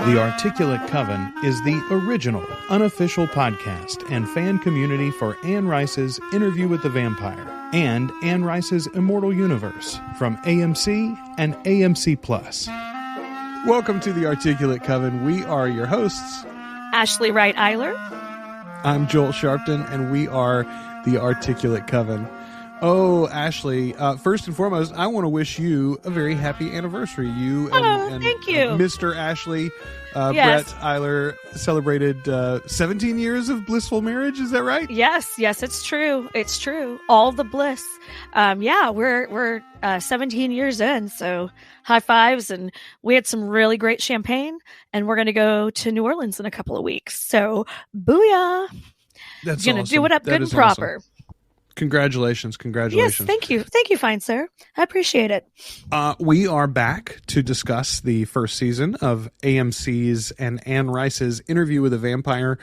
The Articulate Coven is the original, unofficial podcast and fan community for Anne Rice's Interview with the Vampire and Anne Rice's Immortal universe from AMC and AMC Plus. Welcome to the Articulate Coven. We are your hosts, Ashley Wright-Eiler. I'm Joel Sharpton, and we are the Articulate Coven. Oh, Ashley, first and foremost, I want to wish you a very happy anniversary. You and thank you. Mr. Ashley Yes. Brett Eiler celebrated 17 years of blissful marriage. Is that right? Yes, it's true. It's true. All the bliss. We're 17 years in, so high fives, and we had some really great champagne, and we're going to go to New Orleans in a couple of weeks. So, booyah. That's going to awesome. do it up That good is and proper. Awesome. Congratulations. Yes, thank you. Thank you, fine sir. I appreciate it. We are back to discuss the first season of AMC's and Anne Rice's Interview with a Vampire.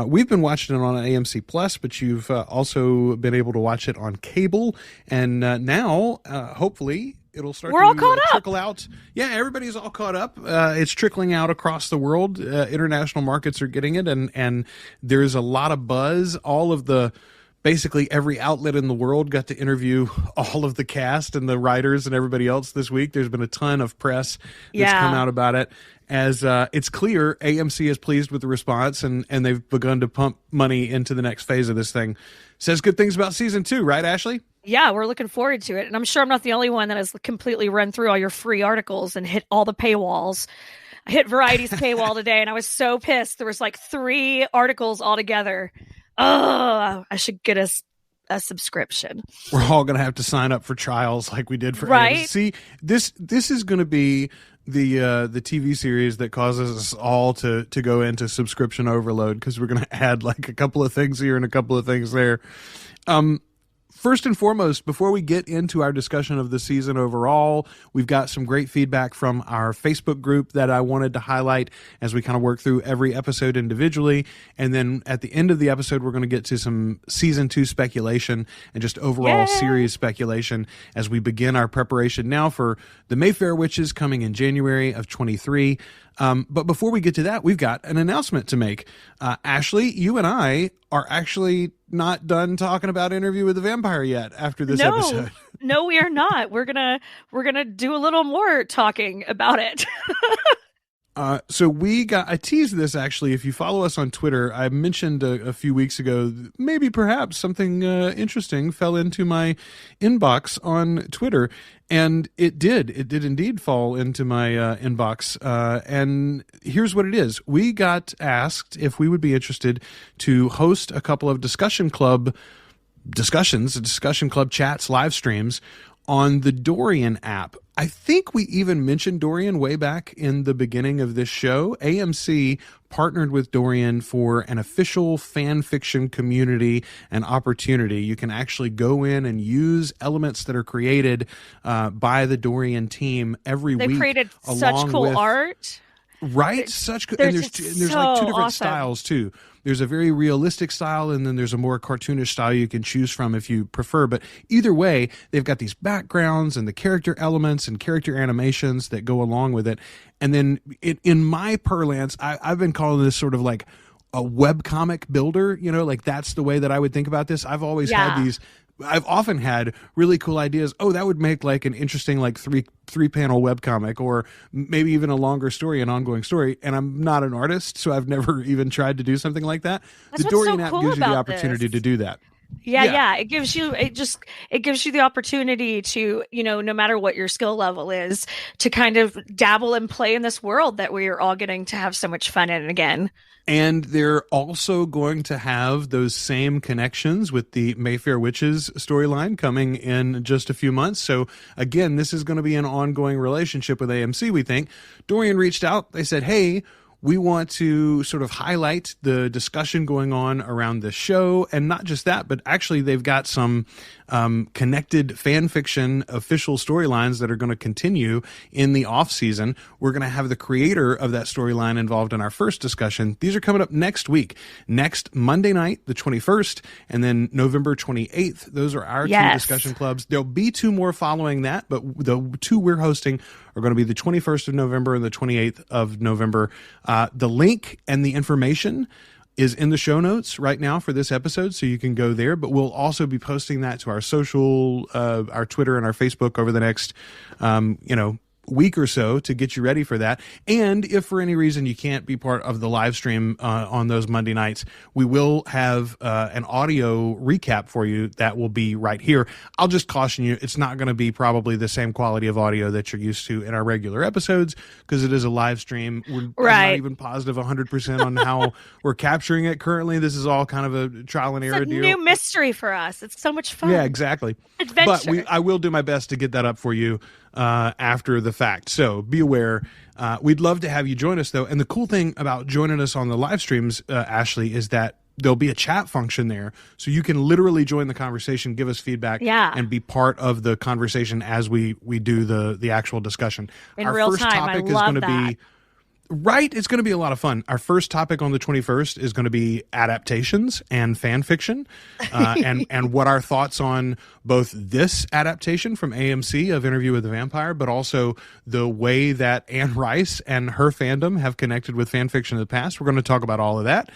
We've been watching it on AMC Plus, but you've also been able to watch it on cable. And now, hopefully, it'll start We're to all caught up. trickle out. Yeah, everybody's all caught up. It's trickling out across the world. International markets are getting it, and there's a lot of buzz. Basically every outlet in the world got to interview all of the cast and the writers and everybody else this week. There's been a ton of press that's come out about it. As it's clear, AMC is pleased with the response, and they've begun to pump money into the next phase of this thing. Says good things about season 2, right, Ashley? Yeah, we're looking forward to it. And I'm sure I'm not the only one that has completely run through all your free articles and hit all the paywalls. I hit Variety's paywall today, and I was so pissed. There was like 3 articles altogether. Oh, I should get a subscription. We're all going to have to sign up for trials like we did for right. AMC. This is going to be the TV series that causes us all to go into subscription overload, because we're going to add like a couple of things here and a couple of things there. First and foremost, before we get into our discussion of the season overall, we've got some great feedback from our Facebook group that I wanted to highlight as we kind of work through every episode individually. And then at the end of the episode, we're going to get to some season 2 speculation and just overall series speculation as we begin our preparation now for the Mayfair Witches coming in January of 23. But before we get to that, we've got an announcement to make. Ashley, you and I are actually not done talking about Interview with the Vampire yet after this episode. No, we are not. We're gonna do a little more talking about it. So I teased this actually. If you follow us on Twitter, I mentioned a few weeks ago, maybe perhaps something interesting fell into my inbox on Twitter. And it did indeed fall into my inbox. And here's what it is. We got asked if we would be interested to host a couple of discussion club chats, live streams on the Dorian app. I think we even mentioned Dorian way back in the beginning of this show. AMC partnered with Dorian for an official fan fiction community and opportunity. You can actually go in and use elements that are created by the Dorian team every week. They created such cool art. Right? Such good. And there's like 2 different awesome styles too. There's a very realistic style, and then there's a more cartoonish style you can choose from if you prefer. But either way, they've got these backgrounds and the character elements and character animations that go along with it. And then in my parlance, I've been calling this sort of like a webcomic builder. You know, like that's the way that I would think about this. I've always had these. I've often had really cool ideas. Oh, that would make like an interesting like three panel webcomic, or maybe even a longer story, an ongoing story. And I'm not an artist, so I've never even tried to do something like that. That's the Dorian what's so app cool gives you the about opportunity this. to do that. Yeah. It gives you the opportunity to, no matter what your skill level is, to kind of dabble and play in this world that we are all getting to have so much fun in again. And they're also going to have those same connections with the Mayfair Witches storyline coming in just a few months. So again, this is going to be an ongoing relationship with AMC, we think. Dorian reached out. They said, hey, we want to sort of highlight the discussion going on around the show. And not just that, but actually they've got some connected fan fiction official storylines that are going to continue in the off season. We're going to have the creator of that storyline involved in our first discussion. These are coming up next week, next Monday night, the 21st, and then November 28th. Those are our 2 discussion clubs. There'll be 2 more following that, but the 2 we're hosting are going to be the 21st of November and the 28th of November. The link and the information is in the show notes right now for this episode, so you can go there. But we'll also be posting that to our social, our Twitter and our Facebook over the next, week or so to get you ready for that. And if for any reason you can't be part of the live stream on those Monday nights, we will have an audio recap for you that will be right here. I'll just caution you, it's not going to be probably the same quality of audio that you're used to in our regular episodes because it is a live stream. I'm not even positive 100% on how we're capturing it currently. This is all kind of a trial and error deal. New mystery for us. It's so much fun. Yeah, exactly. Adventure. But I will do my best to get that up for you after the fact. So be aware. We'd love to have you join us, though. And the cool thing about joining us on the live streams, Ashley, is that there'll be a chat function there. So you can literally join the conversation, give us feedback, and be part of the conversation as we do the actual discussion. In real time. Topic is going to be right. It's going to be a lot of fun. Our first topic on the 21st is going to be adaptations and fan fiction, and what our thoughts on both this adaptation from AMC of Interview with the Vampire, but also the way that Anne Rice and her fandom have connected with fan fiction in the past. We're going to talk about all of that.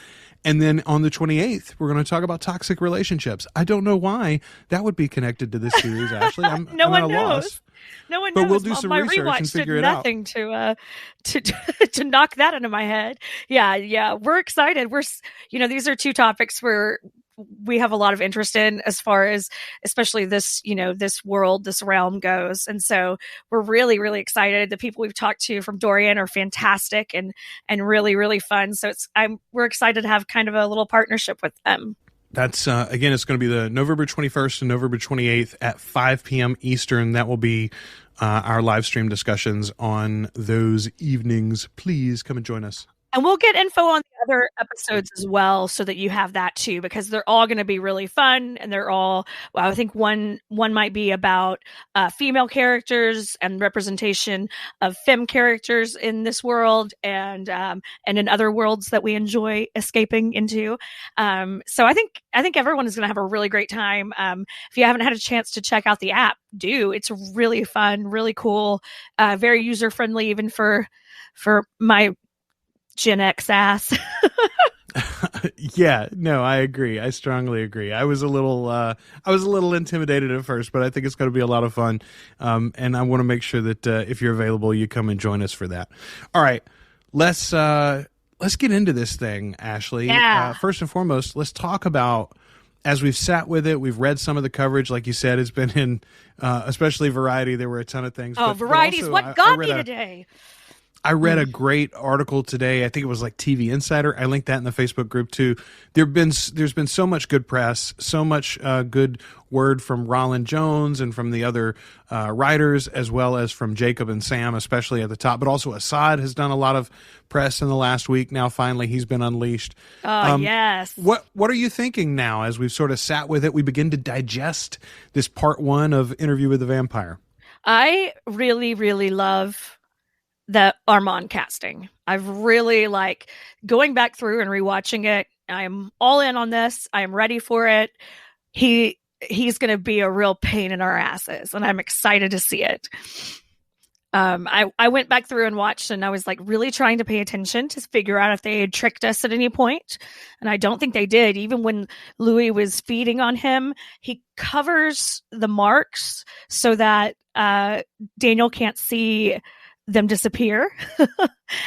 And then on the 28th, we're going to talk about toxic relationships. I don't know why that would be connected to this series, Ashley. No one knows. No one knows. But we'll do some research and figure it out. Nothing to knock that into my head. Yeah. We're excited. These are two topics where we have a lot of interest in, as far as especially this, this world, this realm goes. And so we're really, really excited. The people we've talked to from Dorian are fantastic and really, really fun. So we're excited to have kind of a little partnership with them. That's, again, it's going to be the November 21st and November 28th at 5 p.m. Eastern. That will be our live stream discussions on those evenings. Please come and join us. And we'll get info on the other episodes as well, so that you have that too, because they're all going to be really fun. And they're all, well, I think one might be about female characters and representation of femme characters in this world, and in other worlds that we enjoy escaping into. So I think everyone is going to have a really great time. If you haven't had a chance to check out the app, do. It's really fun, really cool, very user friendly, even for my Gen X ass. Yeah, no, I agree. I strongly agree. I was a little intimidated at first, but I think it's going to be a lot of fun. And I want to make sure that if you're available, you come and join us for that. All right, let's get into this thing, Ashley. Yeah. First and foremost, let's talk about, as we've sat with it, we've read some of the coverage. Like you said, it's been in, especially Variety. There were a ton of things. Variety's what got me today. I read a great article today. I think it was like TV Insider. I linked that in the Facebook group too. There's been so much good press, so much good word from Roland Jones and from the other writers, as well as from Jacob and Sam, especially at the top. But also Assad has done a lot of press in the last week. Now finally he's been unleashed. Yes. What are you thinking now as we've sort of sat with it? We begin to digest this part one of Interview with the Vampire. I really, really love the Armand casting. I've really going back through and rewatching it. I'm all in on this. I am ready for it. He's going to be a real pain in our asses, and I'm excited to see it. I went back through and watched, and I was really trying to pay attention to figure out if they had tricked us at any point. And I don't think they did. Even when Louis was feeding on him, he covers the marks so that Daniel can't see them disappear.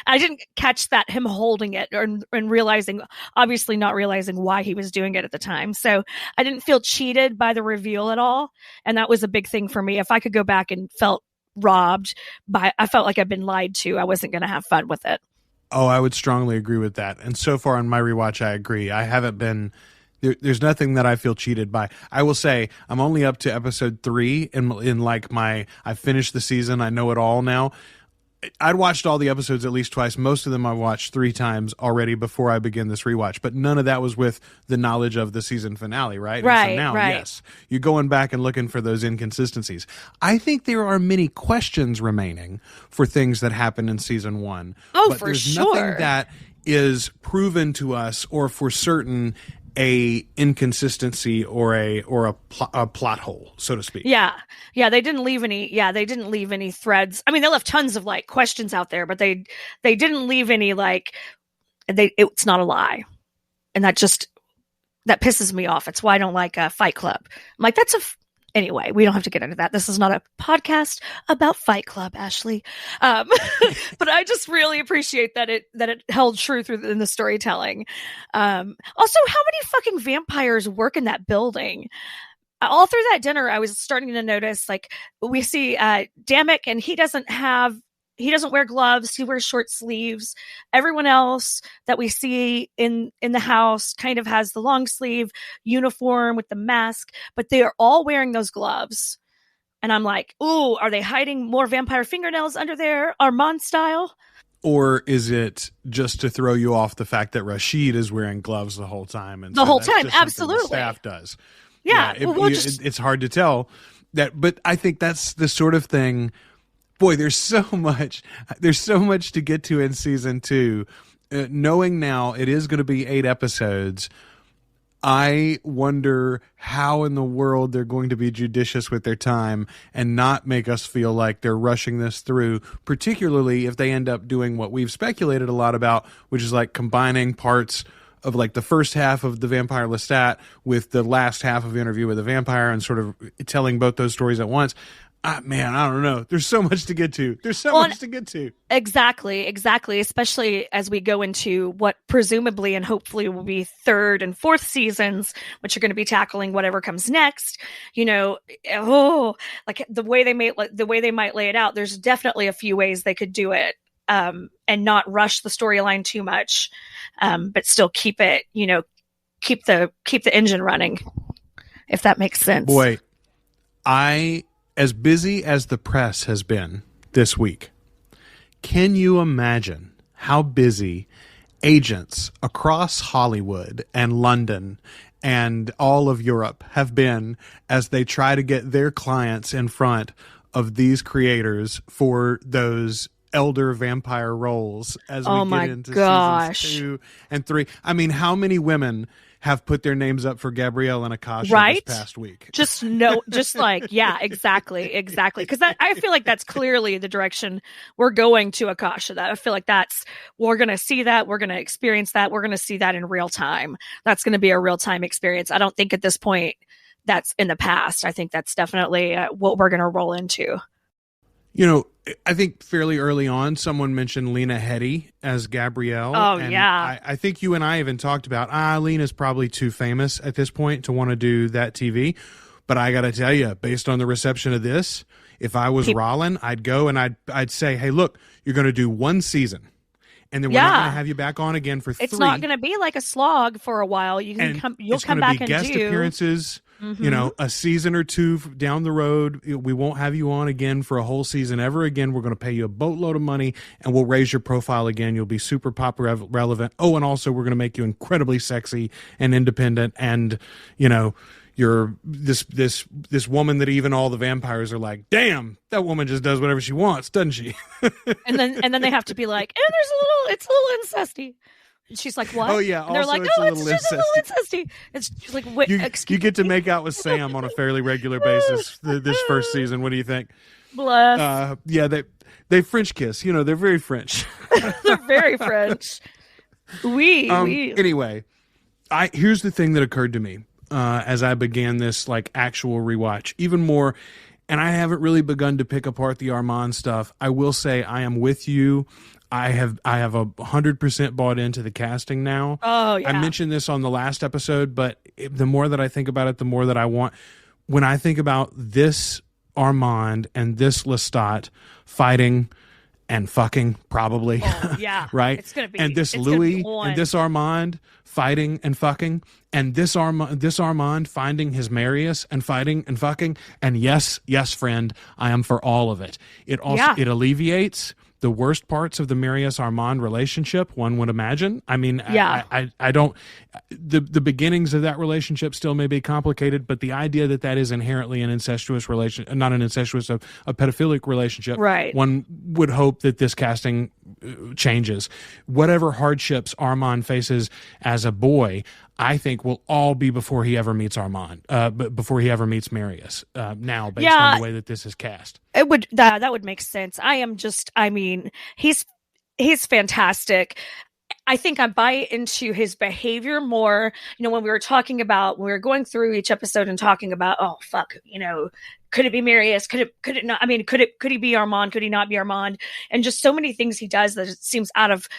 I didn't catch that, him holding it and realizing, obviously not realizing why he was doing it at the time. So I didn't feel cheated by the reveal at all. And that was a big thing for me. If I could go back and felt robbed I felt like I'd been lied to, I wasn't going to have fun with it. Oh, I would strongly agree with that. And so far on my rewatch, I agree. I haven't been, there's nothing that I feel cheated by. I will say I'm only up to episode 3 I've finished the season. I know it all now. I'd watched all the episodes at least twice. Most of them I watched 3 times already before I begin this rewatch, but none of that was with the knowledge of the season finale, right? Right. And so now, right. Yes, you're going back and looking for those inconsistencies. I think there are many questions remaining for things that happened in season 1. Oh, but for there's sure. Nothing that is proven to us or for certain a inconsistency or a plot hole, so to speak. Yeah. They didn't leave any threads. I mean, they left tons of like questions out there, but they didn't leave any like it's not a lie. And that pisses me off. It's why I don't like Fight Club. I'm like, anyway, we don't have to get into that. This is not a podcast about Fight Club, Ashley. But I just really appreciate that it held true in the storytelling. Also, how many fucking vampires work in that building? All through that dinner, I was starting to notice, like, we see Damek, and he doesn't wear gloves. He wears short sleeves. Everyone else that we see in the house kind of has the long sleeve uniform with the mask, but they are all wearing those gloves. And I'm like, ooh, are they hiding more vampire fingernails under there, Armand style? Or is it just to throw you off the fact that Rashid is wearing gloves the whole time? And the whole time, absolutely. The staff does. Yeah, it's hard to tell that, but I think that's the sort of thing. Boy, there's so much to get to in season 2. Knowing now it is going to be 8 episodes, I wonder how in the world they're going to be judicious with their time and not make us feel like they're rushing this through, particularly if they end up doing what we've speculated a lot about, which is like combining parts of like the first half of the Vampire Lestat with the last half of Interview with a Vampire and sort of telling both those stories at once. Man, I don't know. There's so much to get to. Exactly. Especially as we go into what presumably and hopefully will be 3rd and 4th seasons, which are going to be tackling whatever comes next. You know, like the way they might lay it out. There's definitely a few ways they could do it, and not rush the storyline too much, but still keep it. You know, keep the engine running, if that makes sense. Boy, as busy as the press has been this week, can you imagine how busy agents across Hollywood and London and all of Europe have been as they try to get their clients in front of these creators for those elder vampire roles as we get into seasons 2 and 3? I mean, how many women have put their names up for Gabrielle and Akasha this past week? Yeah, exactly. Because I feel like that's clearly the direction we're going to Akasha. That I feel like we're going to see that, we're going to experience that, we're going to see that in real time. That's going to be a real time experience. I don't think at this point that's in the past. I think that's definitely what we're going to roll into. You know, I think fairly early on, someone mentioned Lena Headey as Gabrielle. Oh, and yeah. I think you and I even talked about, Lena's probably too famous at this point to want to do that TV. But I got to tell you, based on the reception of this, if I was Rollin, I'd go and I'd say, hey, look, you're going to do 1 season. And then we're not going to have you back on again for 3. It's not going to be like a slog for a while. You'll come back and guest appearances. Mm-hmm. You know, a season or 2 down the road, we won't have you on again for a whole season ever again. We're going to pay you a boatload of money, and we'll raise your profile again. You'll be super pop relevant. Oh, and also we're going to make you incredibly sexy and independent, and you know, you're this woman that even all the vampires are like, damn, that woman just does whatever she wants, doesn't she? and then they have to be like, it's a little incesty. And she's like, what? Oh, yeah. And they're like, it's just a little incesty. It's just like, wait, you get to make out with Sam on a fairly regular basis this first season. What do you think? Bless. Yeah, they French kiss. You know, they're very French. They're very French. Anyway, here's the thing that occurred to me as I began this like actual rewatch, even more. And I haven't really begun to pick apart the Armand stuff. I will say I am with you. I have 100% bought into the casting now. Oh, yeah. I mentioned this on the last episode, but the more that I think about it, the more that I want. When I think about this Armand and this Lestat fighting and fucking, probably. Oh, yeah. Right? It's gonna be, and this Louis and this Armand fighting and fucking, and this Armand finding his Marius and fighting and fucking, and yes, friend, I am for all of it. It also it alleviates the worst parts of the Marius Armand relationship, one would imagine. I mean, I don't. The beginnings of that relationship still may be complicated, but the idea that is inherently an incestuous relation, not an incestuous, a pedophilic relationship. Right. One would hope that this casting changes. Whatever hardships Armand faces as a boy, I think will all be before he ever meets Armand, before he ever meets Marius. Now, based on the way that this is cast, it would that would make sense. I mean, he's fantastic. I think I buy into his behavior more. When we were going through each episode and talking about, oh fuck, could it be Marius? Could it not? I mean, could he be Armand? Could he not be Armand? And just so many things he does that it seems out of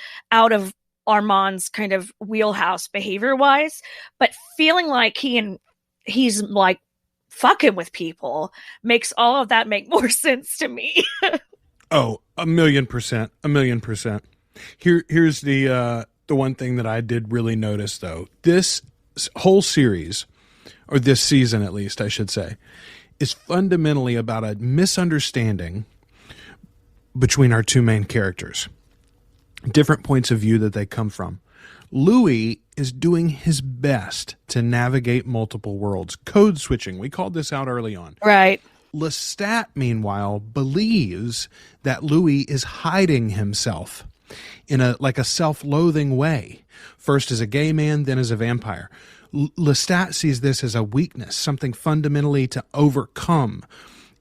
Armand's kind of wheelhouse behavior wise, but feeling like he's like fucking with people makes all of that make more sense to me. Oh, 1,000,000%. Here's the one thing that I did really notice, though. This whole series, or this season at least, I should say, is fundamentally about a misunderstanding between our two main characters. Different points of view that they come from. Louis is doing his best to navigate multiple worlds. Code switching. We called this out early on. Right. Lestat, meanwhile, believes that Louis is hiding himself in a self-loathing way. First as a gay man, then as a vampire. Lestat sees this as a weakness, something fundamentally to overcome.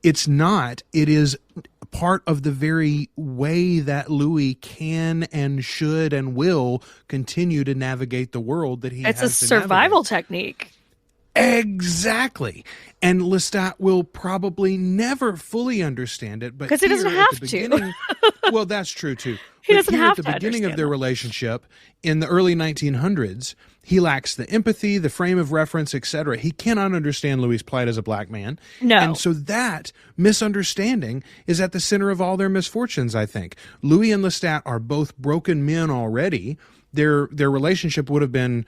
It's not. It is part of the very way that Louis can and should and will continue to navigate the world that he has to navigate. It's a survival technique. Exactly. And Lestat will probably never fully understand it, but because he doesn't have to. Well, that's true too. He doesn't have to. At the beginning of their relationship in the early 1900s, he lacks the empathy, the frame of reference, etc. He cannot understand Louis' plight as a black man. No. And so that misunderstanding is at the center of all their misfortunes, I think. Louis and Lestat are both broken men already. Their relationship would have been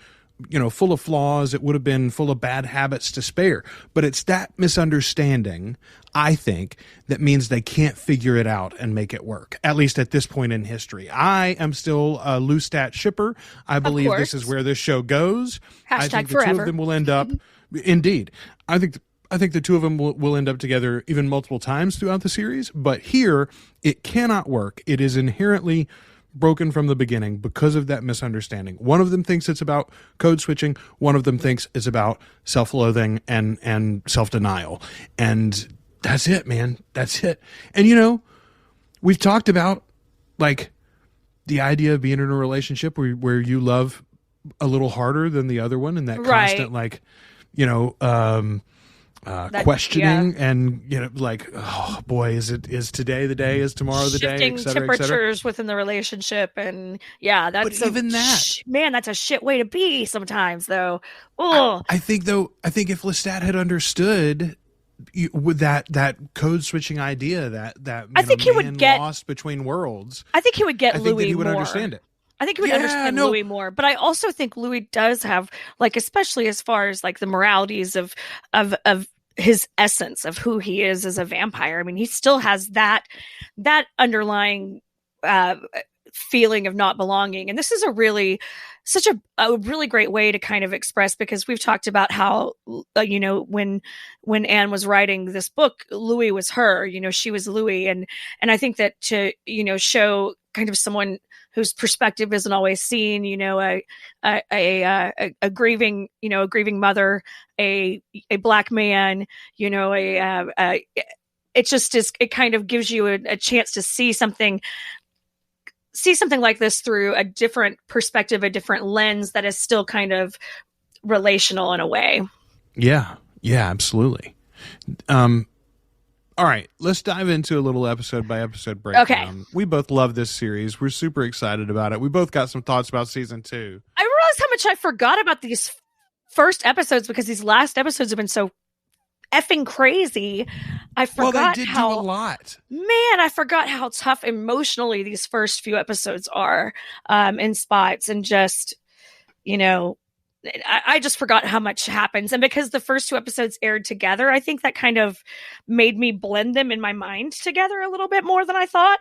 full of flaws. It would have been full of bad habits to spare. But it's that misunderstanding, I think, that means they can't figure it out and make it work, at least at this point in history. I am still a Lestat shipper. I believe this is where this show goes. I think the forever. two of them will end up, indeed. I think the two of them will end up together even multiple times throughout the series. But here, it cannot work. It is inherently broken from the beginning because of that misunderstanding. One of them thinks it's about code switching. One of them thinks it's about self-loathing and self-denial. And that's it, man. That's it. And we've talked about the idea of being in a relationship where you love a little harder than the other one, and that constant questioning and oh boy, is today the day, is tomorrow the day, shifting temperatures within the relationship. And that's that's a shit way to be sometimes, though. I think if Lestat had understood with that code switching idea that I think he would get lost between worlds, I think he would get Louis he would more. understand it. I think he would understand Louis more, but I also think Louis does have, especially as far as the moralities of his essence of who he is as a vampire. I mean, he still has that underlying feeling of not belonging, and this is a really great way to kind of express, because we've talked about how when Anne was writing this book, Louis was her. She was Louis, and I think that to show kind of someone whose perspective isn't always seen, a grieving mother, a black man, it just is. It kind of gives you a chance to see something like this through a different perspective, a different lens that is still kind of relational in a way. Yeah, absolutely. All right, let's dive into a little episode by episode breakdown. Okay. We both love this series. We're super excited about it. We both got some thoughts about season 2. I realized how much I forgot about these first episodes because these last episodes have been so effing crazy. I forgot they did how do a lot. Man, I forgot how tough emotionally these first few episodes are in spots, and just I just forgot how much happens. And because the first 2 episodes aired together, I think that kind of made me blend them in my mind together a little bit more than I thought.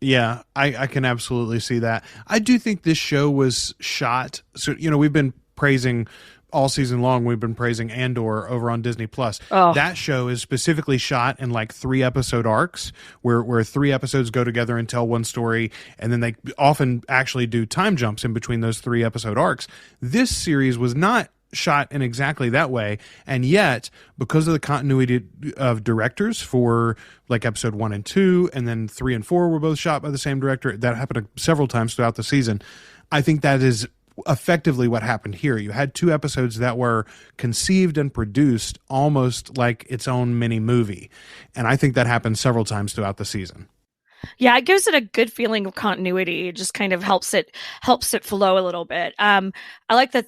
Yeah, I can absolutely see that. I do think this show was shot. So, we've been praising all season long we've been praising Andor over on Disney Plus. Oh. That show is specifically shot in like 3-episode arcs where 3 episodes go together and tell one story, and then they often actually do time jumps in between those 3-episode arcs. This series was not shot in exactly that way, and yet because of the continuity of directors for like episode 1 and 2, and then 3 and 4 were both shot by the same director, that happened several times throughout the season. I think that is effectively what happened here. You had 2 episodes that were conceived and produced almost like its own mini movie, and I think that happened several times throughout the season. Yeah, it gives it a good feeling of continuity. It just kind of helps it flow a little bit. I like that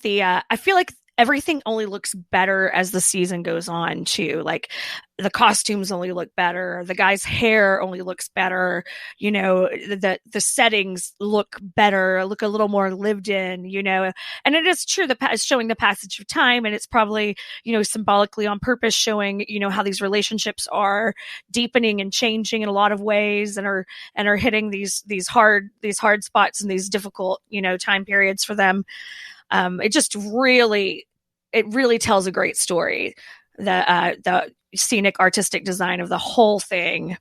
I feel like everything only looks better as the season goes on too. Like the costumes only look better. The guy's hair only looks better. You know, the settings look better, look a little more lived in, you know, and it is true it's showing the passage of time, and it's probably, you know, symbolically on purpose showing, you know, how these relationships are deepening and changing in a lot of ways and are hitting these hard spots and these difficult, you know, time periods for them. It really tells a great story. The scenic artistic design of the whole thing.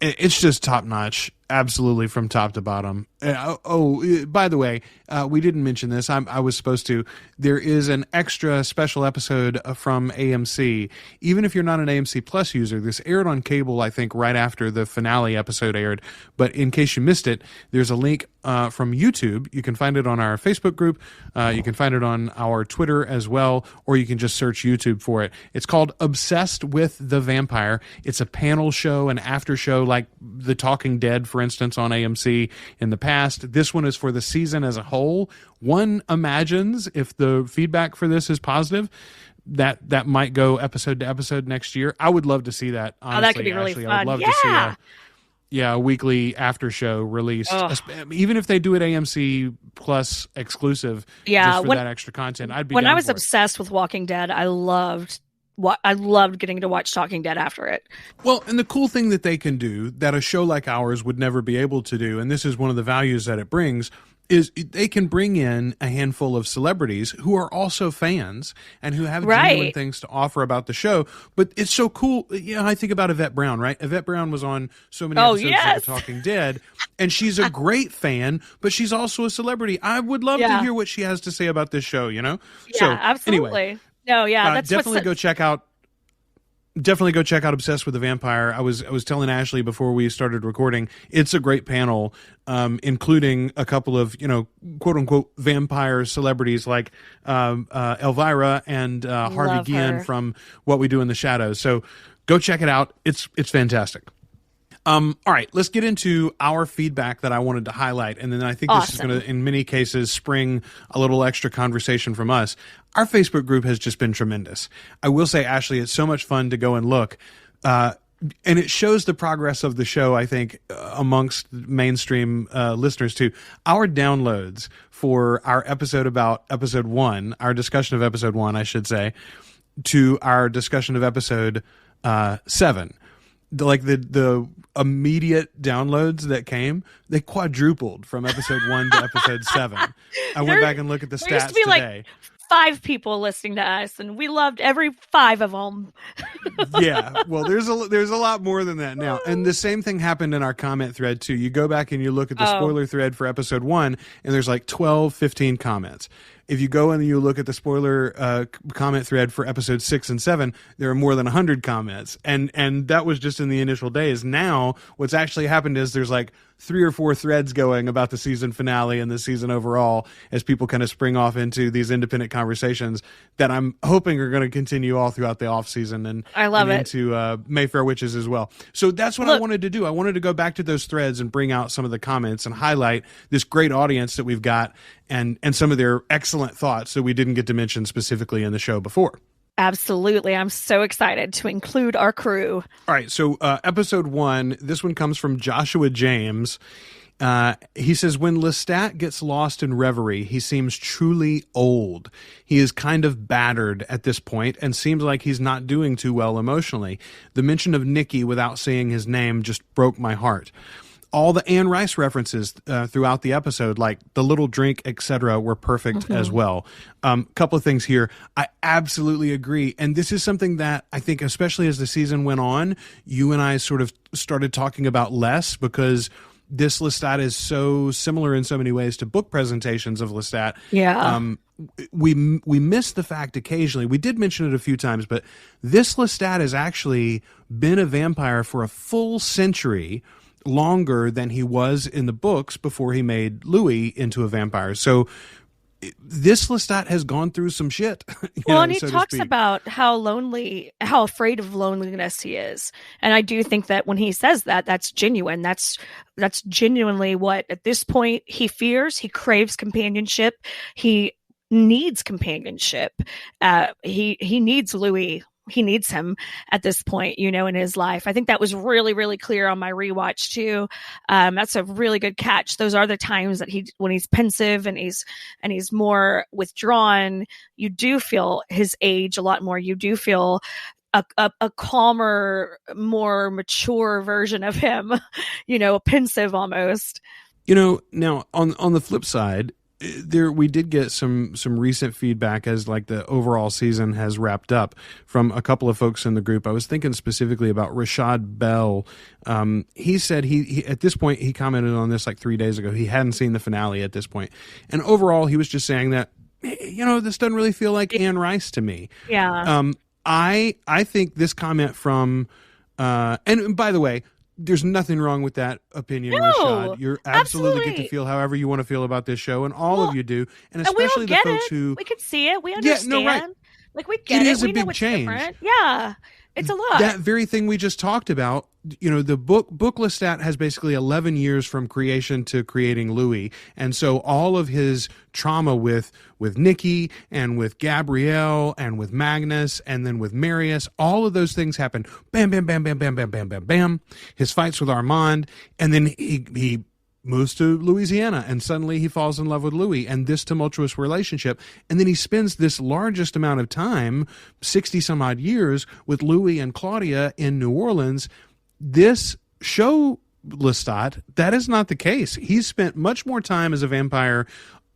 It's just top notch, absolutely from top to bottom. By the way, we didn't mention this. I was supposed to. There is an extra special episode from AMC. Even if you're not an AMC Plus user, this aired on cable, I think, right after the finale episode aired. But in case you missed it, there's a link from YouTube. You can find it on our Facebook group. You can find it on our Twitter as well, or you can just search YouTube for it. It's called Obsessed with the Vampire. It's a panel show, an after show, like The Talking Dead, for instance, on AMC in the past. This one is for the season as a whole. One imagines, if the feedback for this is positive, that might go episode to episode next year. I would love to see that. Honestly, that could be really fun. I would love to see a weekly after show released, even if they do it AMC Plus exclusive. Yeah, just for that extra content. I'd be when down I was for it. obsessed with Walking Dead, I loved getting to watch Talking Dead after it. Well, and the cool thing that they can do that a show like ours would never be able to do, and this is one of the values that it brings, is they can bring in a handful of celebrities who are also fans and who have genuine things to offer about the show. But it's so cool. You know, I think about Yvette Brown, right? Yvette Brown was on so many episodes of The Talking Dead, and she's a great fan, but she's also a celebrity. I would love to hear what she has to say about this show, you know? Yeah, so, absolutely. Anyway, no, yeah, that's definitely go check out. Definitely go check out Obsessed with the Vampire. I was telling Ashley before we started recording, it's a great panel, including a couple of, you know, quote unquote vampire celebrities like Elvira and Harvey Guillen from What We Do in the Shadows. So go check it out. It's fantastic. All right, let's get into our feedback that I wanted to highlight, and then I think this is going to, in many cases, spring a little extra conversation from us. Our Facebook group has just been tremendous. I will say, Ashley, it's so much fun to go and look, and it shows the progress of the show, I think, amongst mainstream listeners, too. Our downloads for our episode about episode 1, our discussion of episode 1, I should say, to our discussion of episode 7, the immediate downloads that came, they quadrupled from episode 1 to episode 7. I went back and looked at the stats used to be today. Like 5 people listening to us, and we loved every 5 of them. Yeah, well, there's a lot more than that now, and the same thing happened in our comment thread too. You go back and you look at the spoiler thread for episode 1, and there's like 12, 15 comments. If you go and you look at the spoiler comment thread for episodes 6 and 7, there are more than 100 comments, and that was just in the initial days. Now, what's actually happened is there's like 3 or 4 threads going about the season finale and the season overall as people kind of spring off into these independent conversations that I'm hoping are going to continue all throughout the off season and into Mayfair Witches as well. So that's what I wanted to do. I wanted to go back to those threads and bring out some of the comments and highlight this great audience that we've got and some of their excellent thoughts that we didn't get to mention specifically in the show before. Absolutely. I'm so excited to include our crew. All right. So episode 1, this one comes from Joshua James. He says, when Lestat gets lost in reverie, he seems truly old. He is kind of battered at this point and seems like he's not doing too well emotionally. The mention of Nikki without saying his name just broke my heart. all the Anne Rice references throughout the episode, like the little drink, etc., were perfect as well. Couple of things here. I absolutely agree. And this is something that I think, especially as the season went on, you and I sort of started talking about less, because this Lestat is so similar in so many ways to book presentations of Lestat. Yeah. We miss the fact occasionally. We did mention it a few times, but this Lestat has actually been a vampire for a full century, longer than he was in the books before he made Louis into a vampire. So this Lestat has gone through some shit. And he talks about how afraid of loneliness he is. And I do think that when he says that, that's genuine. That's genuinely what, at this point, he fears. He craves companionship. He needs companionship. He needs Louis. He needs him at this point, in his life. I think that was really, really clear on my rewatch too. That's a really good catch. Those are the times that when he's pensive and he's more withdrawn, you do feel his age a lot more. You do feel a calmer, more mature version of him, pensive almost. Now on the flip side, we did get some recent feedback as like the overall season has wrapped up from a couple of folks in the group. I was thinking specifically about Rashad Bell. He said he at this point, he commented on this like 3 days ago. He hadn't seen the finale at this point. And overall, he was just saying that, this doesn't really feel like Anne Rice to me. Yeah. I think this comment from, and by the way, there's nothing wrong with that opinion, Rashad. You're absolutely get to feel however you want to feel about this show, and all of you do, and especially the folks who we can see it, we understand. Yeah, no, right. Like we get it. It is we a big know it's change. Different. Yeah, it's a lot. That very thing we just talked about. The book Lestat has basically 11 years from creation to creating Louis, and so all of his trauma with Nikki and with Gabrielle and with Magnus and then with Marius, all of those things happen. Bam, bam, bam, bam, bam, bam, bam, bam, bam. His fights with Armand, and then he moves to Louisiana, and suddenly he falls in love with Louis and this tumultuous relationship. And then he spends this largest amount of time, 60 some odd years, with Louis and Claudia in New Orleans. This show, Lestat, that is not the case. He's spent much more time as a vampire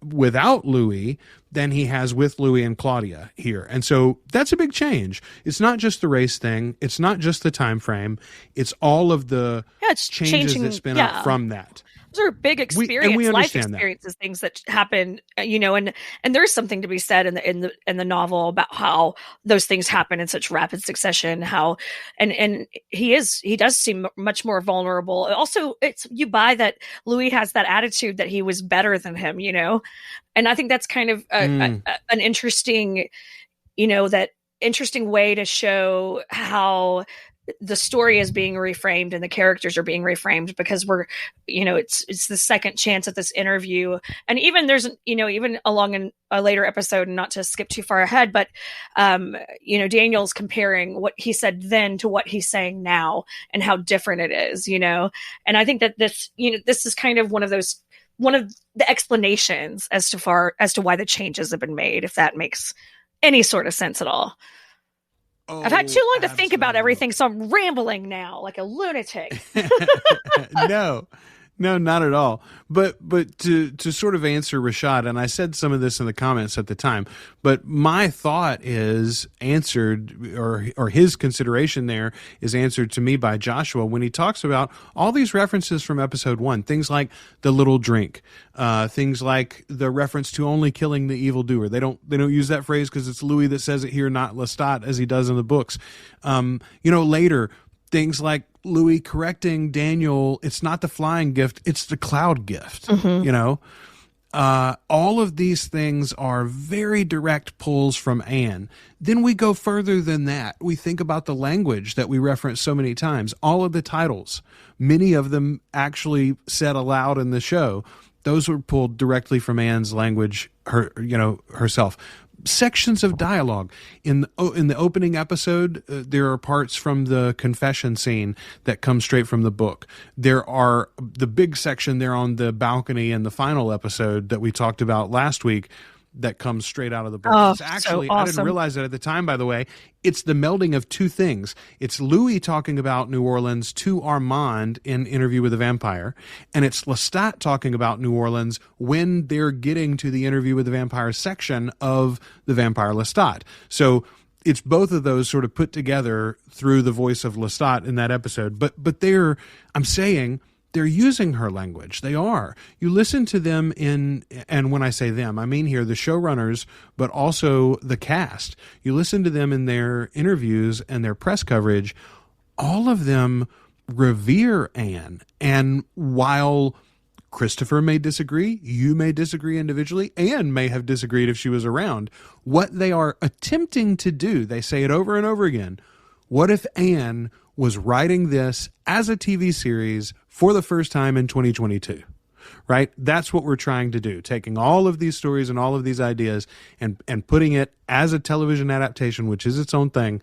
without Louis than he has with Louis and Claudia here. And so that's a big change. It's not just the race thing. It's not just the time frame. It's all of the changes that spin up from that. Those are big life experiences, things that happen, and there's something to be said in the novel about how those things happen in such rapid succession. How and he does seem much more vulnerable. Also, you buy that Louis has that attitude that he was better than him, and I think that's kind of an interesting, that interesting way to show how the story is being reframed and the characters are being reframed, because it's the second chance at this interview. And even there's, even along in a later episode, and not to skip too far ahead, but, Daniel's comparing what he said then to what he's saying now and how different it is, and I think that this is kind of one of the explanations as to why the changes have been made, if that makes any sort of sense at all. I've had too long to think about everything, so I'm rambling now like a lunatic. No, not at all. But to sort of answer Rashad, and I said some of this in the comments at the time, but my thought is answered, or his consideration there is answered to me by Joshua when he talks about all these references from episode 1, things like the little drink, things like the reference to only killing the evildoer. They don't use that phrase because it's Louis that says it here, not Lestat as he does in the books. Later, things like Louis correcting Daniel, it's not the flying gift, it's the cloud gift. Mm-hmm. All of these things are very direct pulls from Anne. Then we go further than that. We think about the language that we reference so many times. All of the titles, many of them actually said aloud in the show, those were pulled directly from Anne's language, herself. Sections of dialogue in the opening episode, there are parts from the confession scene that come straight from the book. There are the big section there on the balcony in the final episode that we talked about last week. that comes straight out of the book. Oh, It's actually, so awesome. I didn't realize that at the time, by the way. It's the melding of two things. It's Louis talking about New Orleans to Armand in Interview with the Vampire, and it's Lestat talking about New Orleans when they're getting to the Interview with the Vampire section of the Vampire Lestat. So it's both of those sort of put together through the voice of Lestat in that episode. But I'm saying, they're using her language. They are. You listen to them and when I say them, I mean here the showrunners, but also the cast. You listen to them in their interviews and their press coverage. All of them revere Anne. And while Christopher may disagree, you may disagree individually, Anne may have disagreed if she was around, what they are attempting to do, they say it over and over again, what if Anne was writing this as a TV series for the first time in 2022, right? That's what we're trying to do, taking all of these stories and all of these ideas and putting it as a television adaptation, which is its own thing,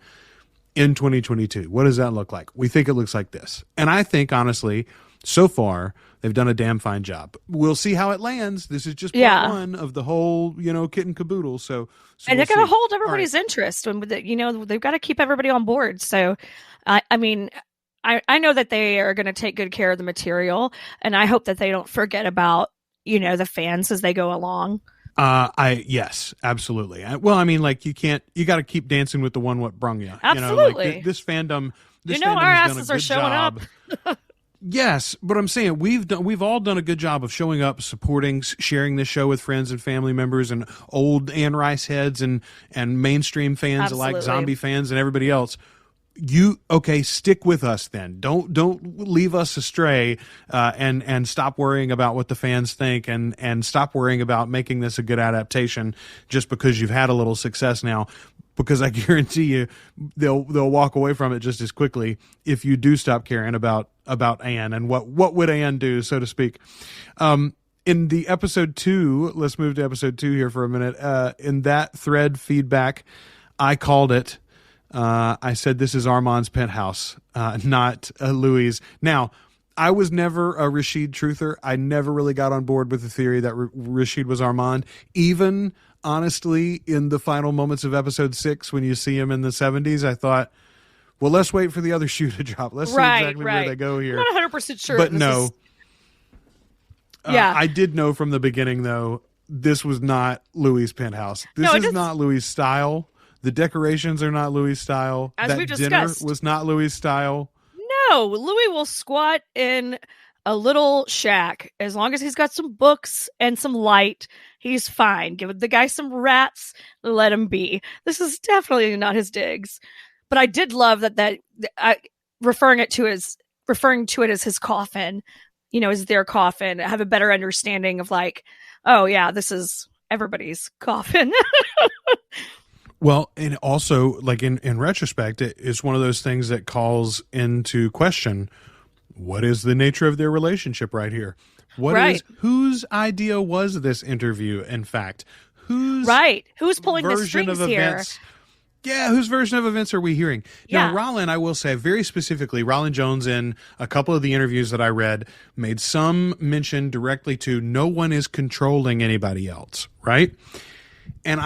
in 2022. What does that look like? We think it looks like this. And I think, honestly, so far, they've done a damn fine job. We'll see how it lands. This is just part one of the whole, kit and caboodle. So and they're going to hold everybody's interest. And they've got to keep everybody on board. So, I mean, I know that they are going to take good care of the material, and I hope that they don't forget about, the fans as they go along. Yes, absolutely. Well, I mean, like you got to keep dancing with the one what brung you. Absolutely. This fandom. Our asses are showing up. Yes, but I'm saying we've all done a good job of showing up, supporting, sharing this show with friends and family members and old Anne Rice heads and mainstream fans alike, zombie fans and everybody else. Stick with us then. Don't leave us astray, and stop worrying about what the fans think and stop worrying about making this a good adaptation just because you've had a little success now. Because I guarantee you, they'll walk away from it just as quickly if you do stop caring about Anne and what would Anne do, so to speak. In the episode 2, let's move to episode 2 here for a minute. In that thread feedback, I called it. I said this is Armand's penthouse, not Louis'. Now, I was never a Rashid truther. I never really got on board with the theory that Rashid was Armand. Even, honestly, in the final moments of episode 6, when you see him in the 70s, I thought, well, let's wait for the other shoe to drop. Let's see exactly where they go here. I'm not 100% sure. But no. I did know from the beginning, though, this was not Louis' penthouse. This is not Louis' style. The decorations are not Louis' style. As that we've dinner discussed, was not Louis' style. No, Louis will squat in a little shack. As long as he's got some books and some light, he's fine. Give the guy some rats, let him be. This is definitely not his digs. But I did love that referring to it as his coffin, as their coffin. I have a better understanding of like, oh yeah, this is everybody's coffin. Well, and also, like in retrospect, it's one of those things that calls into question, what is the nature of their relationship right here? Whose idea was this interview, in fact? Who's pulling the strings here? Yeah, whose version of events are we hearing? Now, Rollin, I will say very specifically, Rollin Jones in a couple of the interviews that I read made some mention directly to no one is controlling anybody else, right? And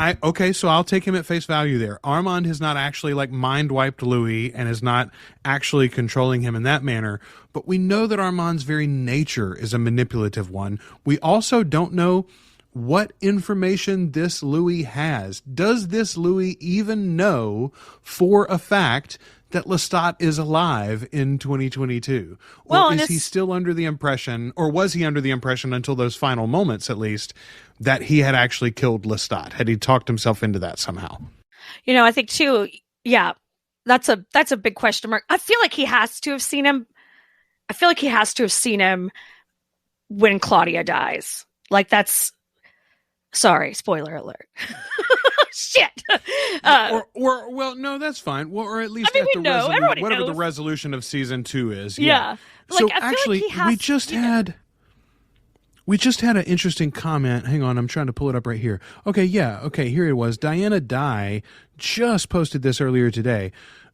so I'll take him at face value there. Armand has not actually mind wiped Louis and is not actually controlling him in that manner. But we know that Armand's very nature is a manipulative one. We also don't know what information this Louis has. Does this Louis even know for a fact that Lestat is alive in 2022? Or is he still under the impression, or was he under the impression until those final moments at least, that he had actually killed Lestat? Had he talked himself into that somehow? I think too, that's a big question mark. I feel like he has to have seen him. I feel like he has to have seen him when Claudia dies. Sorry, spoiler alert. Shit. No, that's fine. Well, or at least whatever the resolution of season 2 is. Yeah. So actually, we just had an interesting comment. Hang on, I'm trying to pull it up right here. Okay, here it was. Diana Dye just posted this earlier today.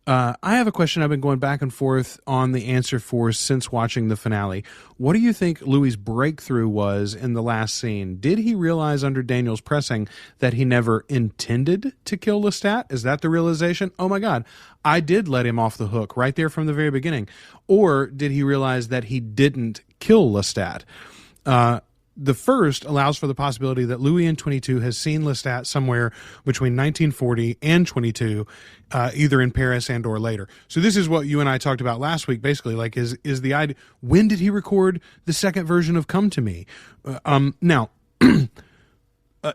I have a question I've been going back and forth on the answer for since watching the finale. What do you think Louis' breakthrough was in the last scene? Did he realize under Daniel's pressing that he never intended to kill Lestat? Is that the realization? Oh my God, I did let him off the hook right there from the very beginning. Or did he realize that he didn't kill Lestat? The first allows for the possibility that Louis in 22 has seen Lestat somewhere between 1940 and 22, either in Paris and or later. So this is what you and I talked about last week, basically, like is the idea, when did he record the second version of Come to Me? Now,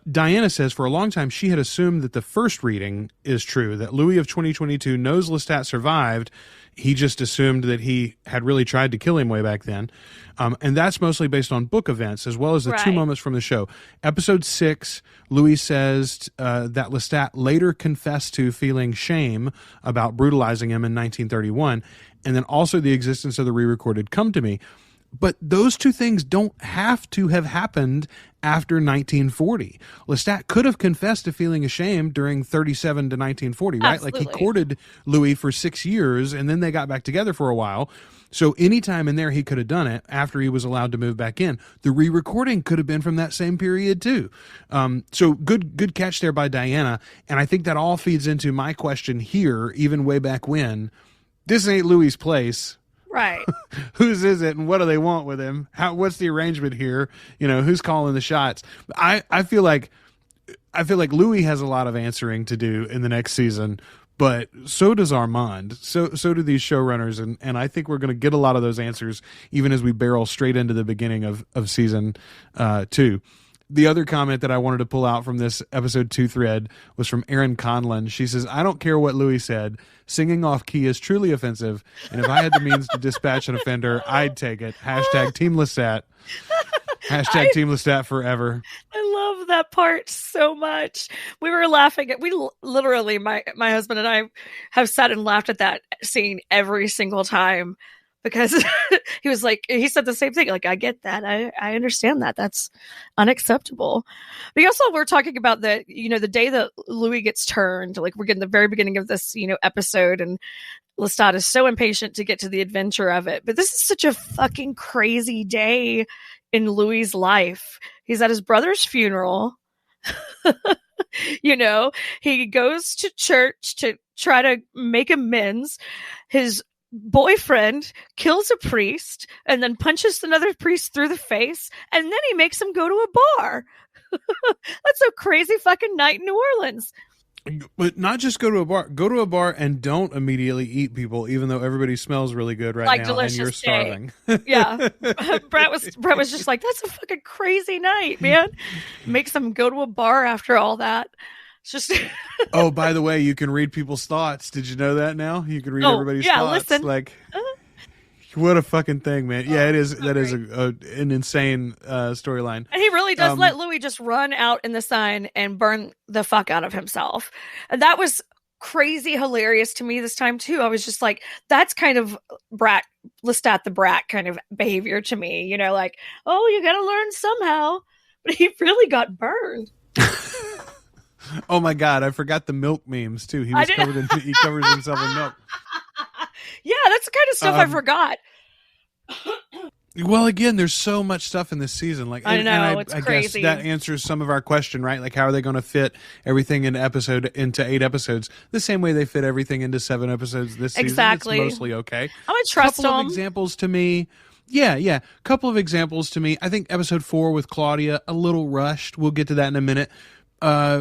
Diana says for a long time she had assumed that the first reading is true, that Louis of 2022 knows Lestat survived. He just assumed that he had really tried to kill him way back then. And that's mostly based on book events, as well as the two moments from the show. Episode 6, Louis says that Lestat later confessed to feeling shame about brutalizing him in 1931, and then also the existence of the re-recorded Come to Me. But those two things don't have to have happened after 1940. Lestat could have confessed to feeling ashamed during 37 to 1940, right? Absolutely. Like he courted Louis for 6 years and then they got back together for a while. So anytime in there he could have done it after he was allowed to move back in. The re-recording could have been from that same period too. So good catch there by Diana. And I think that all feeds into my question here, even way back when. This ain't Louis' place. Right. Whose is it and what do they want with him? What's the arrangement here? You know, who's calling the shots? I feel like Louis has a lot of answering to do in the next season, but so does Armand. So do these showrunners, and I think we're going to get a lot of those answers even as we barrel straight into the beginning of season 2. The other comment that I wanted to pull out from this episode 2 thread was from Erin Conlon. She says, I don't care what Louis said. Singing off key is truly offensive. And if I had the means to dispatch an offender, I'd take it. Hashtag Team Lestat. Hashtag Team Lestat forever. I love that part so much. We were laughing at, literally, my husband and I have sat and laughed at that scene every single time. Because he was like, he said the same thing. Like, I get that. I understand that. That's unacceptable. But also, we're talking about the day that Louis gets turned. Like, we're getting the very beginning of this, episode, and Lestat is so impatient to get to the adventure of it. But this is such a fucking crazy day in Louis' life. He's at his brother's funeral. He goes to church to try to make amends. His boyfriend kills a priest and then punches another priest through the face, and then he makes him go to a bar. That's a crazy fucking night in New Orleans. But not just go to a bar and don't immediately eat people, even though everybody smells really good right now and you're starving. Yeah. Brett was just like, that's a fucking crazy night, man. Makes them go to a bar after all that. It's just Oh, by the way, you can read people's thoughts. Did you know that now? You can read everybody's thoughts. Listen. Like, what a fucking thing, man. Yeah, it is. That is an insane storyline. And he really does let Louis just run out in the sun and burn the fuck out of himself. And that was crazy hilarious to me this time too. I was just like, that's kind of Lestat the brat kind of behavior to me. Like, oh, you gotta learn somehow. But he really got burned. Oh my God, I forgot the milk memes too. He covers himself in milk. Yeah, that's the kind of stuff I forgot. Well, again, there's so much stuff in this season. Like, I know, it's I crazy. Guess that answers some of our question, right? Like, how are they going to fit everything into 8 episodes? The same way they fit everything into 7 episodes this season. Exactly. It's mostly okay. I'm gonna trust them. Couple of examples to me. Yeah. Couple of examples to me. I think episode 4 with Claudia, a little rushed. We'll get to that in a minute.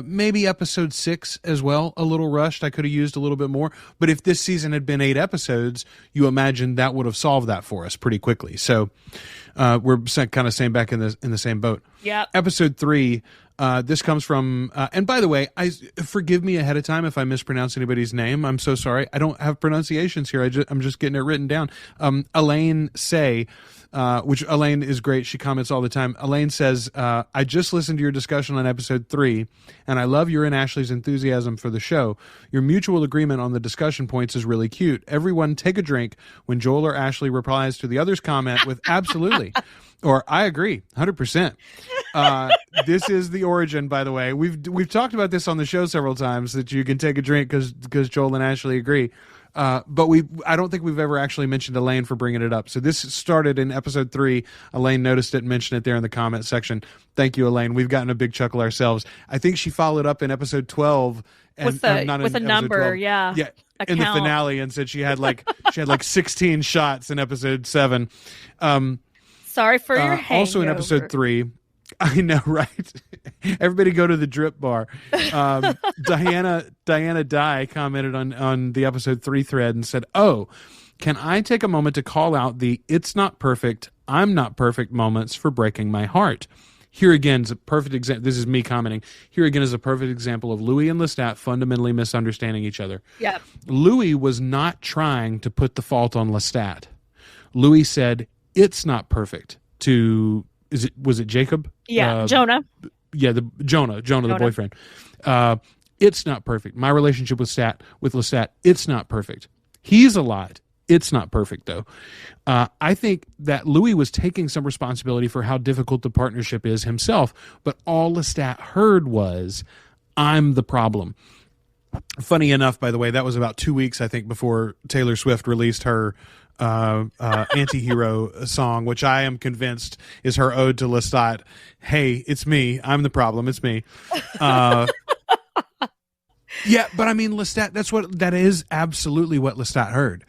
Maybe episode 6 as well, a little rushed. I could have used a little bit more, but if this season had been 8 episodes, you imagine that would have solved that for us pretty quickly. So we're kind of back in the same boat. Yeah. Episode 3. This comes from, and by the way, forgive me ahead of time if I mispronounce anybody's name. I'm so sorry. I don't have pronunciations here. I'm just getting it written down. Elaine Say. Which Elaine is great. She comments all the time. Elaine says, I just listened to your discussion on episode 3, and I love your and Ashley's enthusiasm for the show. Your mutual agreement on the discussion points is really cute. Everyone take a drink when Joel or Ashley replies to the other's comment with absolutely. Or I agree, 100%. This is the origin, by the way. We've talked about this on the show several times, that you can take a drink because Joel and Ashley agree. But I don't think we've ever actually mentioned Elaine for bringing it up. So this started in episode 3. Elaine noticed it and mentioned it there in the comment section. Thank you, Elaine. We've gotten a big chuckle ourselves. I think she followed up in episode 12 with a number, 12. yeah, in the finale, and said she had like 16 shots in episode 7. Sorry for your hangover. Also in episode 3. I know, right? Everybody go to the drip bar. Diana Dye commented on the episode 3 thread and said, "Oh, can I take a moment to call out the 'it's not perfect, I'm not perfect' moments for breaking my heart? Here again is a perfect example." This is me commenting. Here again is a perfect example of Louis and Lestat fundamentally misunderstanding each other. Yeah. Louis was not trying to put the fault on Lestat. Louis said, "It's not perfect." Was it Jacob? Yeah, Jonah. Yeah, Jonah, the boyfriend. It's not perfect. My relationship with Lestat, it's not perfect. He's a lot. It's not perfect, though. I think that Louis was taking some responsibility for how difficult the partnership is himself, but all Lestat heard was, "I'm the problem." Funny enough, by the way, that was about 2 weeks, I think, before Taylor Swift released her anti-hero song, which I am convinced is her ode to Lestat. Hey, it's me. I'm the problem. It's me. Yeah, but I mean, Lestat, that is absolutely what Lestat heard.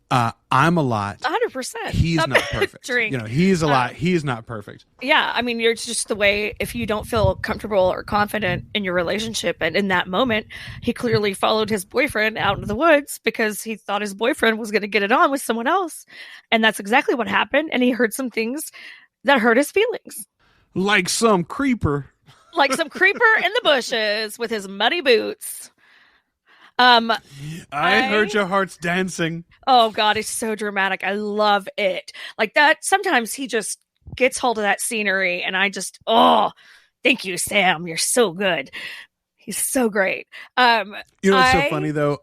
I'm a lot. 100%. He's not perfect. He's a lot. He's not perfect. Yeah, I mean, it's just the way, if you don't feel comfortable or confident in your relationship, and in that moment, he clearly followed his boyfriend out into the woods because he thought his boyfriend was going to get it on with someone else. And that's exactly what happened. And he heard some things that hurt his feelings. Like some creeper. Like some creeper in the bushes with his muddy boots. I heard your heart's dancing. Oh God, it's so dramatic. I love it. Like that. Sometimes he just gets hold of that scenery, and I just, thank you, Sam. You're so good. He's so great. What's so funny though?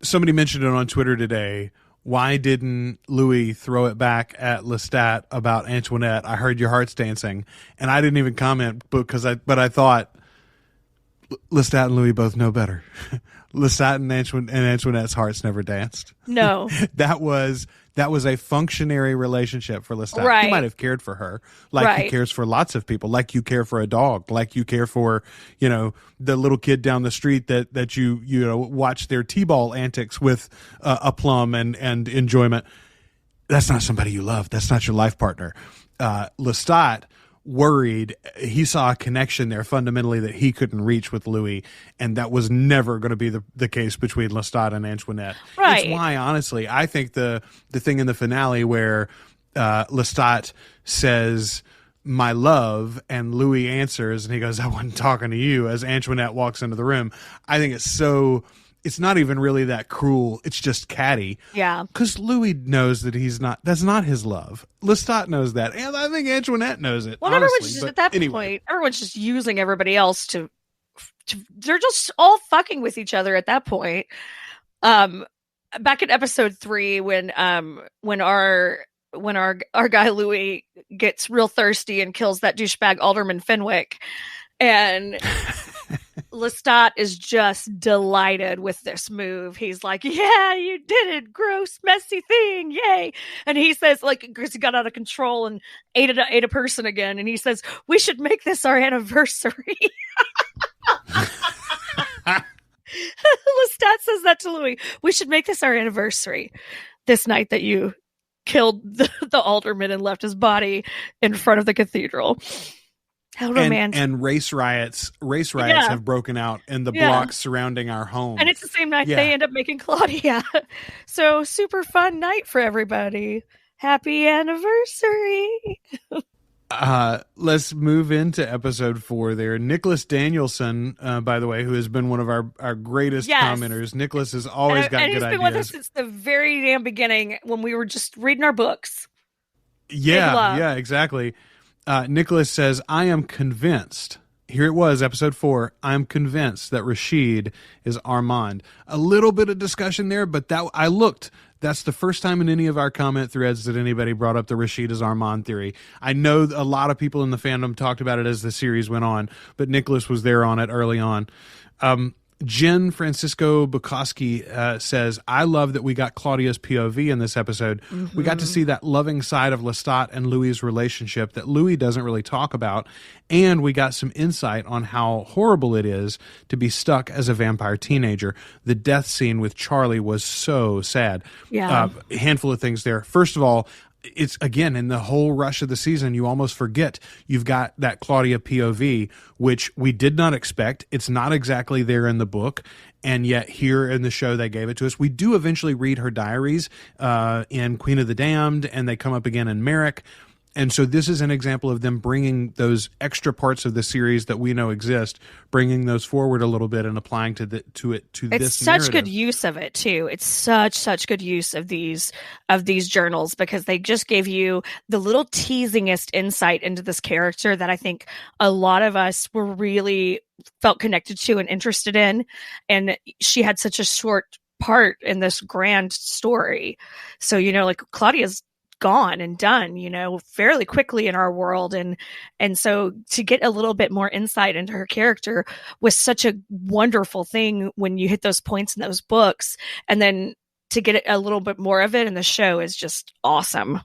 Somebody mentioned it on Twitter today. Why didn't Louis throw it back at Lestat about Antoinette? I heard your heart's dancing, and I didn't even comment but I thought Lestat and Louis both know better. Lestat and Antoinette's hearts never danced. No. That was a functionary relationship for Lestat. Right. He might have cared for her like he cares for lots of people, like you care for a dog, like you care for, the little kid down the street that you watch their t-ball antics with aplomb and enjoyment. That's not somebody you love. That's not your life partner. Lestat worried. He saw a connection there fundamentally that he couldn't reach with Louis, and that was never going to be the case between Lestat and Antoinette. Right. It's why, honestly, I think the thing in the finale where Lestat says, "My love," and Louis answers and he goes, "I wasn't talking to you," as Antoinette walks into the room, I think it's not even really that cruel. It's just catty. Yeah. Because Louis knows that that's not his love. Lestat knows that. And I think Antoinette knows it. Well, honestly. everyone's just, at that point, everyone's just using everybody else to they're just all fucking with each other at that point. Back in episode 3, when our guy Louis gets real thirsty and kills that douchebag Alderman Fenwick, and Lestat is just delighted with this move. He's like, "Yeah, you did it. Gross, messy thing. Yay." And he says, because he got out of control and ate a person again. And he says, "We should make this our anniversary." Lestat says that to Louis. "We should make this our anniversary. This night that you killed the alderman and left his body in front of the cathedral." How romantic. And race riots have broken out in the blocks surrounding our home. And it's the same night they end up making Claudia. So super fun night for everybody. Happy anniversary. Let's move into episode 4 there. Nicholas Danielson, by the way, who has been one of our greatest commenters. Nicholas has always got good ideas. And he's been with us since the very damn beginning when we were just reading our books. Yeah, exactly. Nicholas says, "I am convinced," here it was, episode 4, "I'm convinced that Rashid is Armand." A little bit of discussion there, but that's the first time in any of our comment threads that anybody brought up the Rashid is Armand theory. I know a lot of people in the fandom talked about it as the series went on, but Nicholas was there on it early on. Jen Francisco Bukowski says, I love that we got Claudia's POV in this episode. We got to see that loving side of Lestat and Louis' relationship that Louis doesn't really talk about. And we got some insight on how horrible it is to be stuck as a vampire teenager. The death scene with Charlie was so sad. Yeah. A handful of things there. First of all, it's again in the whole rush of the season, you almost forget you've got that Claudia POV, which we did not expect. It's not exactly there in the book, and yet here in the show they gave it to us. We do eventually read her diaries in Queen of the Damned, and they come up again in Merrick. And so this is an example of them bringing those extra parts of the series that we know exist, bringing those forward a little bit and applying to this narrative. It's such good use of it too. It's such good use of these journals, because they just gave you the little teasingest insight into this character that I think a lot of us were really felt connected to and interested in. And she had such a short part in this grand story. So, like Claudia's gone and done, fairly quickly in our world. And so to get a little bit more insight into her character was such a wonderful thing when you hit those points in those books. And then to get a little bit more of it in the show is just awesome.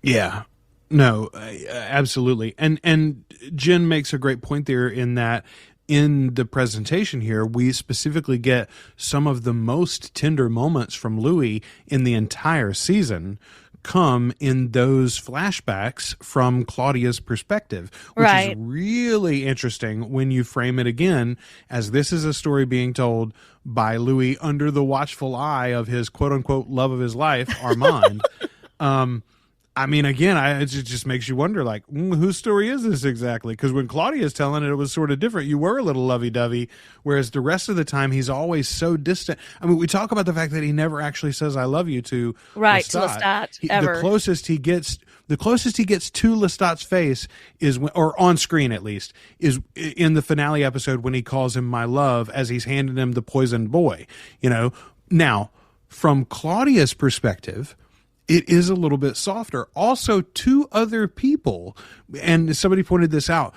Yeah. No, absolutely. And Jen makes a great point there in that in the presentation here, we specifically get some of the most tender moments from Louis in the entire season come in those flashbacks from Claudia's perspective, which is really interesting when you frame it again as this is a story being told by Louis under the watchful eye of his quote-unquote love of his life, Armand. I mean, again, it just makes you wonder, like, whose story is this exactly? Because when Claudia's telling it, it was sort of different. You were a little lovey-dovey, whereas the rest of the time, he's always so distant. I mean, we talk about the fact that he never actually says "I love you" to Lestat. To Lestat, ever. The closest he gets to Lestat's face is, or on screen at least, is in the finale episode when he calls him "my love" as he's handing him the poisoned boy. Now from Claudia's perspective, it is a little bit softer. Also, two other people, and somebody pointed this out,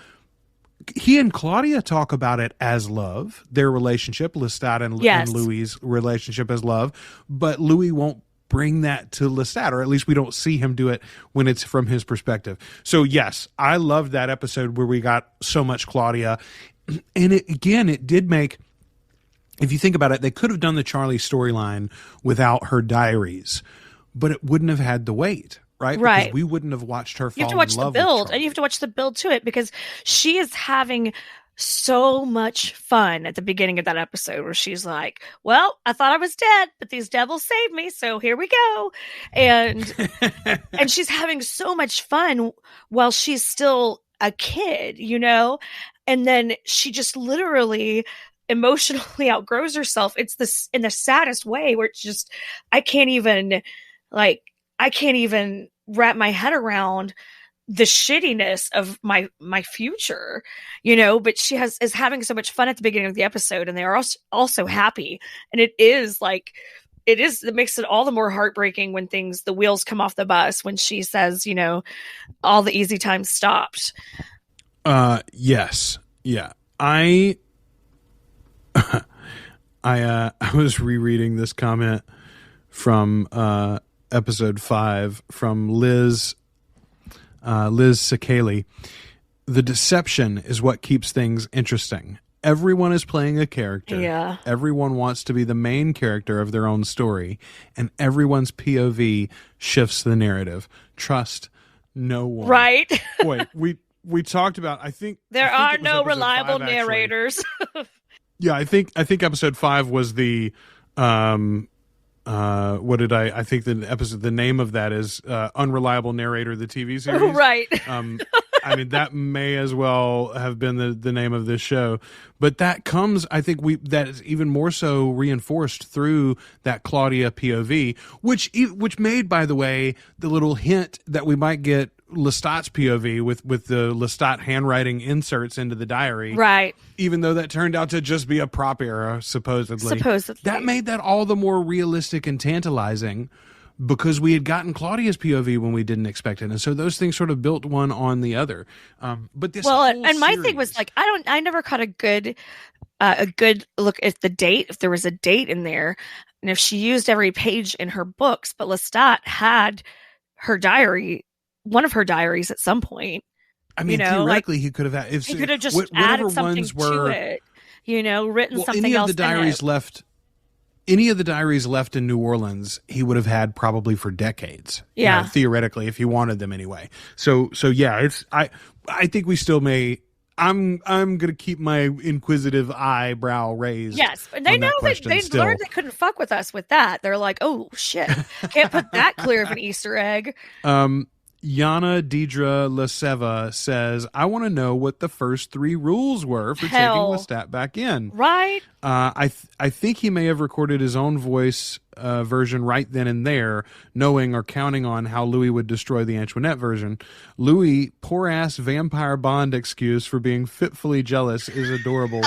he and Claudia talk about it as love, their relationship, Lestat and Louis' relationship as love, but Louis won't bring that to Lestat, or at least we don't see him do it when it's from his perspective. So yes, I loved that episode where we got so much Claudia. And it did make, if you think about it, they could have done the Charlie storyline without her diaries, but it wouldn't have had the weight, right? Because we wouldn't have watched her fall in love with Charlie. You have to watch the build, and you have to watch the build to it, because she is having so much fun at the beginning of that episode where she's like, well, I thought I was dead, but these devils saved me, so here we go. And and she's having so much fun while she's still a kid, and then she just literally emotionally outgrows herself. It's this in the saddest way, where it's just I can't even wrap my head around the shittiness of my future, but she is having so much fun at the beginning of the episode, and they are also happy. And it makes it all the more heartbreaking when the wheels come off the bus, when she says, all the easy times stopped. Yes. Yeah. I was rereading this comment from episode 5 from Liz Sakali. The deception is what keeps things interesting. Everyone is playing a character. Yeah. Everyone wants to be the main character of their own story, and everyone's POV shifts the narrative. Trust no one. Right. Boy, we talked about, I think there are no reliable narrators. Yeah, I think episode 5 was the I think the name of that is Unreliable Narrator, the TV series. Right. I mean, that may as well have been the name of this show, but that comes, I think that is even more so reinforced through that Claudia POV, which made, by the way, the little hint that we might get Lestat's POV with the Lestat handwriting inserts into the diary. Right. Even though that turned out to just be a prop error, supposedly. That made that all the more realistic and tantalizing, because we had gotten Claudia's POV when we didn't expect it. And so those things sort of built one on the other. But this and my series, thing was like, I never caught a good a good look at the date, if there was a date in there, and if she used every page in her books. But Lestat had her diary, one of her diaries at some point. I mean, theoretically, he could have had. He could have just added something to it. Written something any else. Of the diaries left, any of the diaries left in New Orleans, he would have had probably for decades. Yeah, theoretically, if he wanted them anyway. So yeah, it's I think we still may. I'm gonna keep my inquisitive eyebrow raised. Yes, but they know they learned they couldn't fuck with us with that. They're like, oh shit, can't put that clear of an Easter egg. Yana Deidre Leseva says, I want to know what the first 3 rules were for taking Lestat back in. Right. I think he may have recorded his own voice version right then and there, knowing or counting on how Louis would destroy the Antoinette version. Louis' poor-ass vampire Bond excuse for being fitfully jealous is adorable.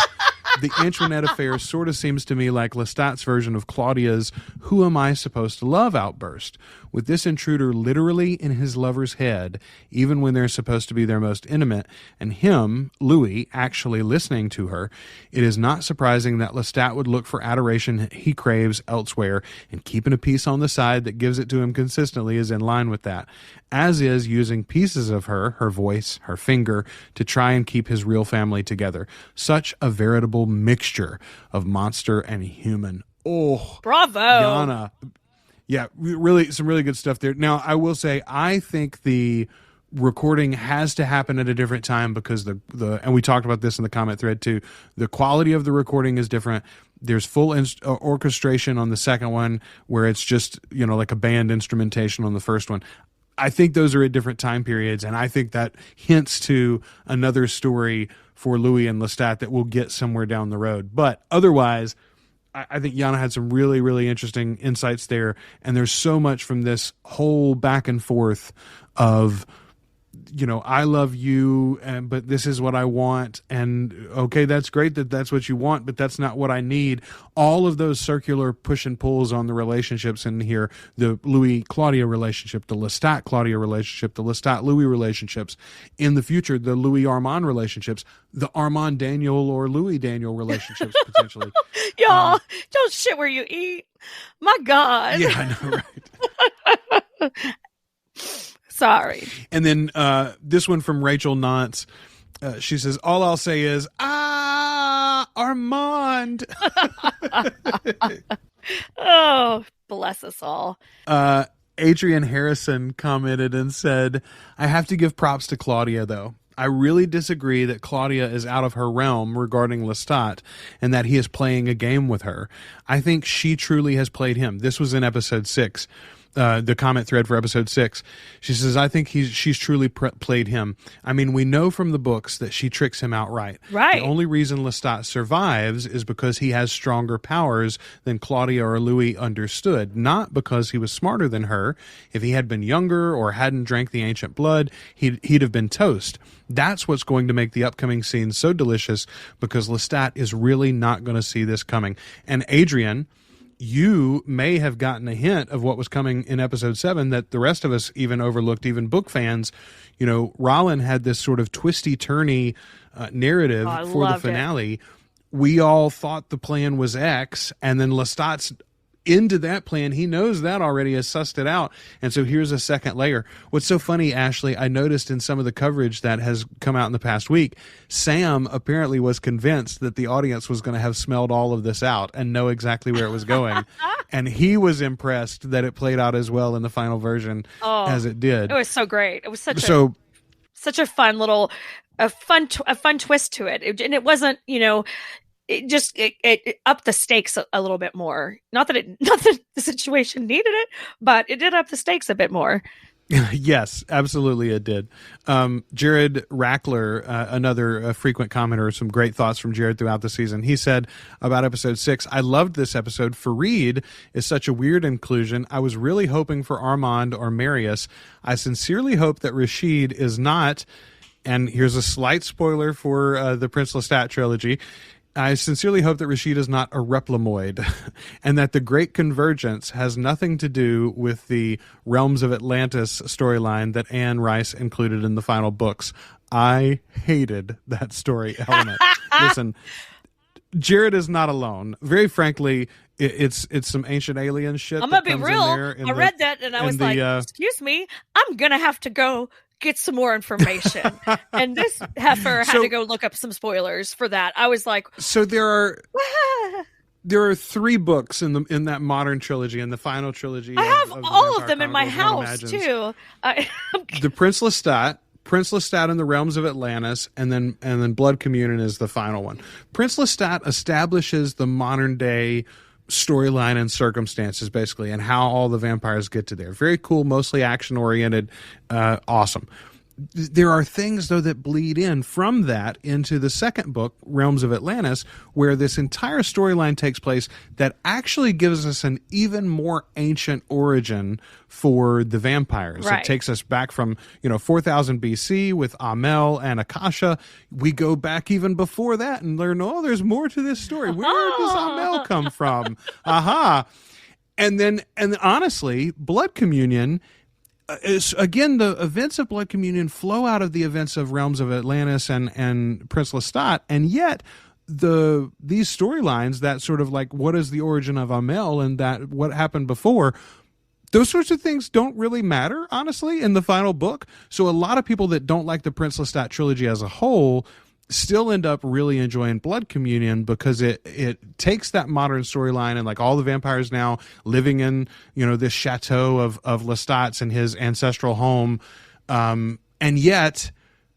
The Antoinette affair sort of seems to me like Lestat's version of Claudia's "Who am I supposed to love?" outburst, with this intruder literally in his lover's head, even when they're supposed to be their most intimate, and him, Louis, actually listening to her. It is not surprising that Lestat would look for adoration he craves elsewhere, and keeping a piece on the side that gives it to him consistently is in line with that, as is using pieces of her voice, her finger, to try and keep his real family together. Such a veritable mixture of monster and human. Oh, bravo, Yana. Yeah, really, some really good stuff there. Now, I will say, I think the recording has to happen at a different time because and we talked about this in the comment thread too, the quality of the recording is different. There's full orchestration on the second one, where it's just, like a band instrumentation on the first one. I think those are at different time periods, and I think that hints to another story for Louis and Lestat that we'll get somewhere down the road. But otherwise, I think Yana had some really, really interesting insights there, and there's so much from this whole back and forth of, I love you, but this is what I want, and okay, that's great that that's what you want, but that's not what I need. All of those circular push and pulls on the relationships in here, the Louis-Claudia relationship, the Lestat-Claudia relationship, the Lestat-Louis relationships, in the future, the Louis-Armand relationships, the Armand-Daniel or Louis-Daniel relationships, potentially. Y'all, don't shit where you eat. My God. Yeah, I know, right? Sorry. And then this one from Rachel Nance. She says, all I'll say is, Armand. Oh, bless us all. Adrian Harrison commented and said, I have to give props to Claudia, though. I really disagree that Claudia is out of her realm regarding Lestat and that he is playing a game with her. I think she truly has played him. This was in episode 6. The comment thread for episode 6. She says, I think she's truly played him. I mean, we know from the books that she tricks him outright. Right. The only reason Lestat survives is because he has stronger powers than Claudia or Louis understood, not because he was smarter than her. If he had been younger or hadn't drank the ancient blood, he'd have been toast. That's what's going to make the upcoming scene so delicious, because Lestat is really not going to see this coming. And Adrian, you may have gotten a hint of what was coming in episode 7 that the rest of us even overlooked, even book fans. Rollin had this sort of twisty-turny narrative for the finale. We all thought the plan was X, and then Lestat's into that plan. He knows that already, has sussed it out. And so here's a second layer. What's so funny, Ashley, I noticed in some of the coverage that has come out in the past week, Sam apparently was convinced that the audience was going to have smelled all of this out and know exactly where it was going. And he was impressed that it played out as well in the final version as it did. It was so great. It was such a fun little, a fun twist to it. And it wasn't, it upped the stakes a little bit more. Not that the situation needed it, but it did up the stakes a bit more. Yes, absolutely it did. Jared Rackler, another frequent commenter, some great thoughts from Jared throughout the season. He said about episode 6, I loved this episode. Farid is such a weird inclusion. I was really hoping for Armand or Marius. I sincerely hope that Rashid is not, and here's a slight spoiler for the Prince Lestat trilogy, I sincerely hope that Rashid is not a Replamoid and that the Great Convergence has nothing to do with the Realms of Atlantis storyline that Anne Rice included in the final books. I hated that story element. Listen, Jared is not alone. Very frankly, it's some ancient alien shit. I'm gonna be real. I read that and I was like, "Excuse me, I'm gonna have to go get some more information." And this heifer had to go look up some spoilers for that. I was like, "So there are 3 books in that modern trilogy, and the final trilogy. I have all of them in my house too. The Prince Lestat and the Realms of Atlantis, and then Blood Communion is the final one. Prince Lestat establishes the modern day storyline and circumstances, basically, and how all the vampires get to there. Very cool, mostly action oriented, awesome. There are things, though, that bleed in from that into the second book, Realms of Atlantis, where this entire storyline takes place that actually gives us an even more ancient origin for the vampires. Right. It takes us back from 4000 BC with Amel and Akasha. We go back even before that and learn, there's more to this story. Where does Amel come from? Aha. And honestly, Blood Communion again, the events of Blood Communion flow out of the events of Realms of Atlantis and Prince Lestat, and yet these storylines, that sort of like what is the origin of Amel and that what happened before, those sorts of things don't really matter, honestly, in the final book. So a lot of people that don't like the Prince Lestat trilogy as a whole still end up really enjoying Blood Communion because it takes that modern storyline and like all the vampires now living in this chateau of Lestat's and his ancestral home, and yet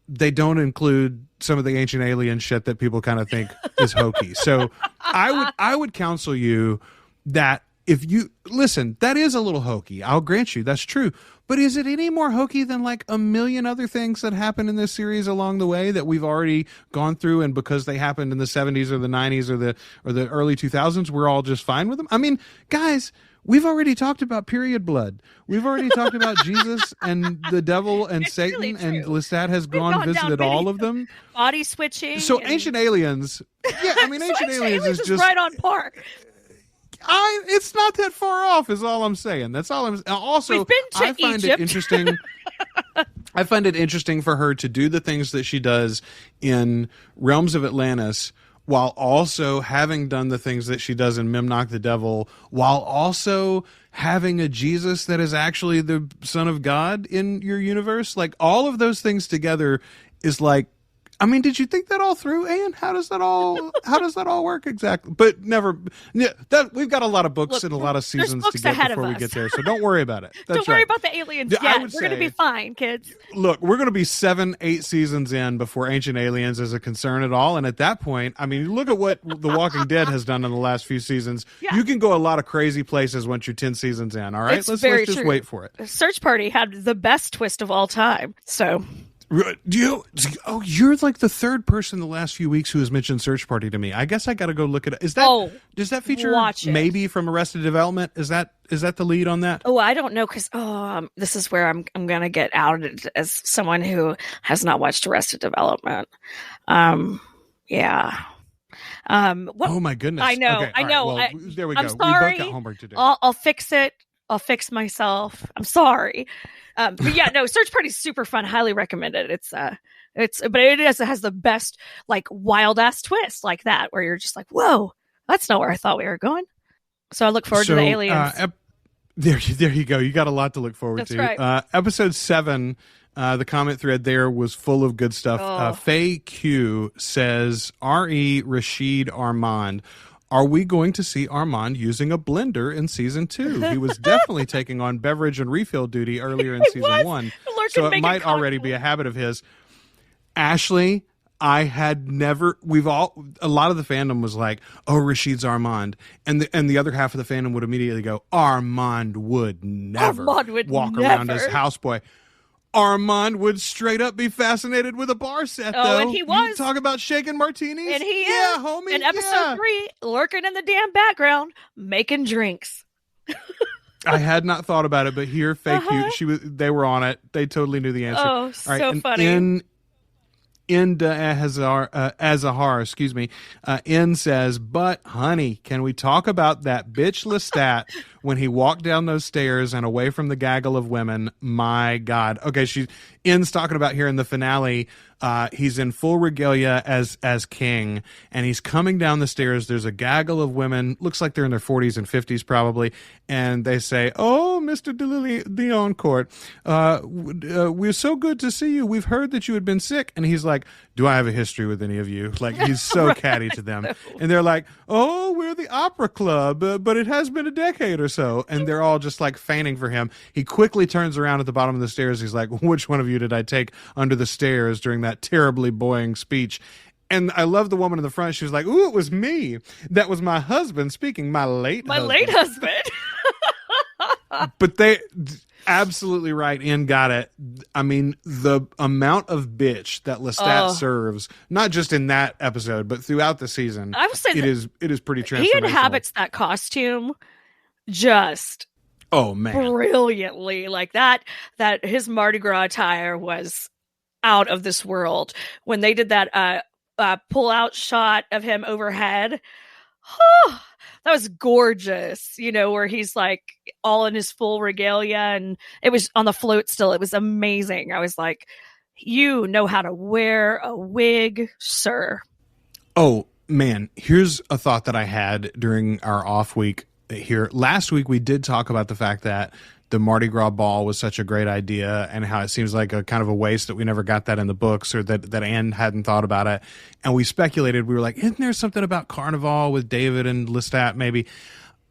they don't include some of the ancient alien shit that people kind of think is hokey. So I would counsel you that if you listen, that is a little hokey. I'll grant you that's true. But is it any more hokey than like a million other things that happen in this series along the way that we've already gone through, and because they happened in the 70s or the 90s or the early 2000s, we're all just fine with them? I mean, guys, we've already talked about period blood. We've already talked about Jesus and the devil and Satan, really and Lestat has visited all of them. Body switching. So Ancient Aliens, Ancient Aliens is just right on par. It's not that far off, is all I'm saying. That's all I'm. Also, We've been to I find Egypt. it interesting. I find it interesting for her to do the things that she does in Realms of Atlantis, while also having done the things that she does in Memnoch the Devil, while also having a Jesus that is actually the Son of God in your universe. Like all of those things together is like. I mean, did you think that all through, Anne? How does that all work exactly? But never. Yeah, we've got a lot of books and a lot of seasons to get before we get there, so don't worry about it. Don't worry about the aliens yet. We're going to be fine, kids. Look, we're going to be 7-8 seasons in before Ancient Aliens is a concern at all, and at that point, I mean, look at what The Walking Dead has done in the last few seasons. Yeah. You can go a lot of crazy places once you're 10 seasons in. All right, let's just wait for it. Search Party had the best twist of all time, so. You're like the third person in the last few weeks who has mentioned Search Party to me. I guess I got to go look at it. Does that feature maybe from Arrested Development? Is that the lead on that? Oh, I don't know, because this is where I'm gonna get outed as someone who has not watched Arrested Development. Yeah. Oh my goodness! I know. Okay, I know. Right, well, there we go. I'm sorry. We both got homework to do. I'll fix it. I'll fix myself. I'm sorry. But yeah, no, Search Party's super fun. Highly recommend it. But it has the best like wild ass twist like that, where you're just like, whoa, that's not where I thought we were going. So I look forward to the aliens. There you go. You got a lot to look forward that's to. Right. Episode 7, the comment thread there was full of good stuff. Faye Q says, R.E. Rashid Armand. Are we going to see Armand using a blender in season 2? He was definitely taking on beverage and refill duty earlier in season 1. So it might already be a habit of his. Ashley, a lot of the fandom was like, oh, Rashid's Armand. And the other half of the fandom would immediately go, Armand would never walk around as houseboy. Armand would straight up be fascinated with a bar set, though. And he was. You talk about shaking martinis. And he is. Homie. In episode 3, lurking in the damn background, making drinks. I had not thought about it, but here, Fake Cute, they were on it. They totally knew the answer. Oh, so funny. In Azahar, excuse me, N says, but honey, can we talk about that bitch Lestat when he walked down those stairs and away from the gaggle of women, my God. Okay, Ian's talking about here in the finale, he's in full regalia as king, and he's coming down the stairs. There's a gaggle of women, looks like they're in their 40s and 50s probably, and they say, "Oh, Mr. de Lioncourt, we're so good to see you. We've heard that you had been sick." And he's like, "Do I have a history with any of you?" Like, he's so catty to them. And they're like, "Oh, we're the opera club, but it has been a decade or so." And they're all just like feigning for him. He quickly turns around at the bottom of the stairs. He's like, "Which one of you did I take under the stairs during that terribly boring speech?" And I love the woman in the front. She was like, "Ooh, it was me. That was my husband speaking, my late husband. But they absolutely right. Ian got it. I mean, the amount of bitch that Lestat serves, not just in that episode, but throughout the season, I would say it is pretty transformational. He inhabits that costume just brilliantly. Like that his Mardi Gras attire was out of this world. When they did that pull out shot of him overhead, that was gorgeous, where he's like all in his full regalia, and it was on the float still. It was amazing. I was like, you know how to wear a wig, sir. Oh, man. Here's a thought that I had during our off week here. Last week, we did talk about the fact that the Mardi Gras ball was such a great idea, and how it seems like a kind of a waste that we never got that in the books, or that Anne hadn't thought about it. And we speculated, we were like, isn't there something about Carnival with David and Lestat maybe?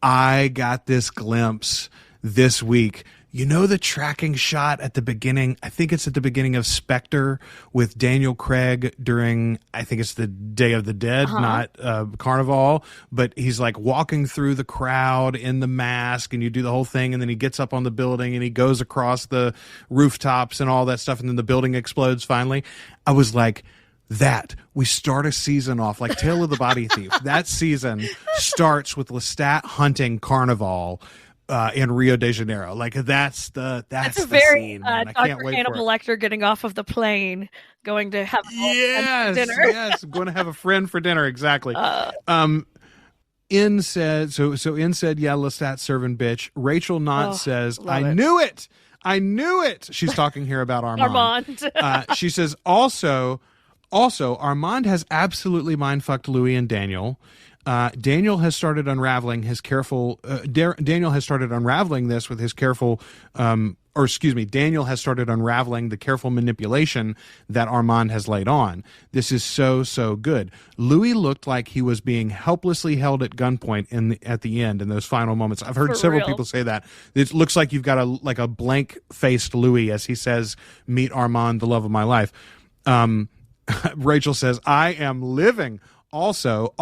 I got this glimpse this week. You know the tracking shot at the beginning? I think it's at the beginning of Spectre with Daniel Craig during, I think it's the Day of the Dead, not Carnival. But he's like walking through the crowd in the mask, and you do the whole thing, and then he gets up on the building and he goes across the rooftops and all that stuff, and then the building explodes finally. I was like, we start a season off like Tale of the Body Thief. That season starts with Lestat hunting Carnival in Rio de Janeiro. Like that's the very scene. I can't Dr. wait Hannibal Lecter getting off of the plane, going to have dinner. Yes, going to have a friend for dinner. Exactly. In said, In said, yeah, Lestat serving bitch. Rachel Knott says, knew it. I knew it. She's talking here about Armand. She says, also, Armand has absolutely mind-fucked Louis and Daniel. Daniel has started unraveling this with his careful, Daniel has started unraveling the careful manipulation that Armand has laid on. This is so good. Louis looked like he was being helplessly held at gunpoint at the end in those final moments. I've heard several people say that. It looks like you've got a blank-faced Louis as he says, "Meet Armand, the love of my life." Rachel says, "I am living." Also,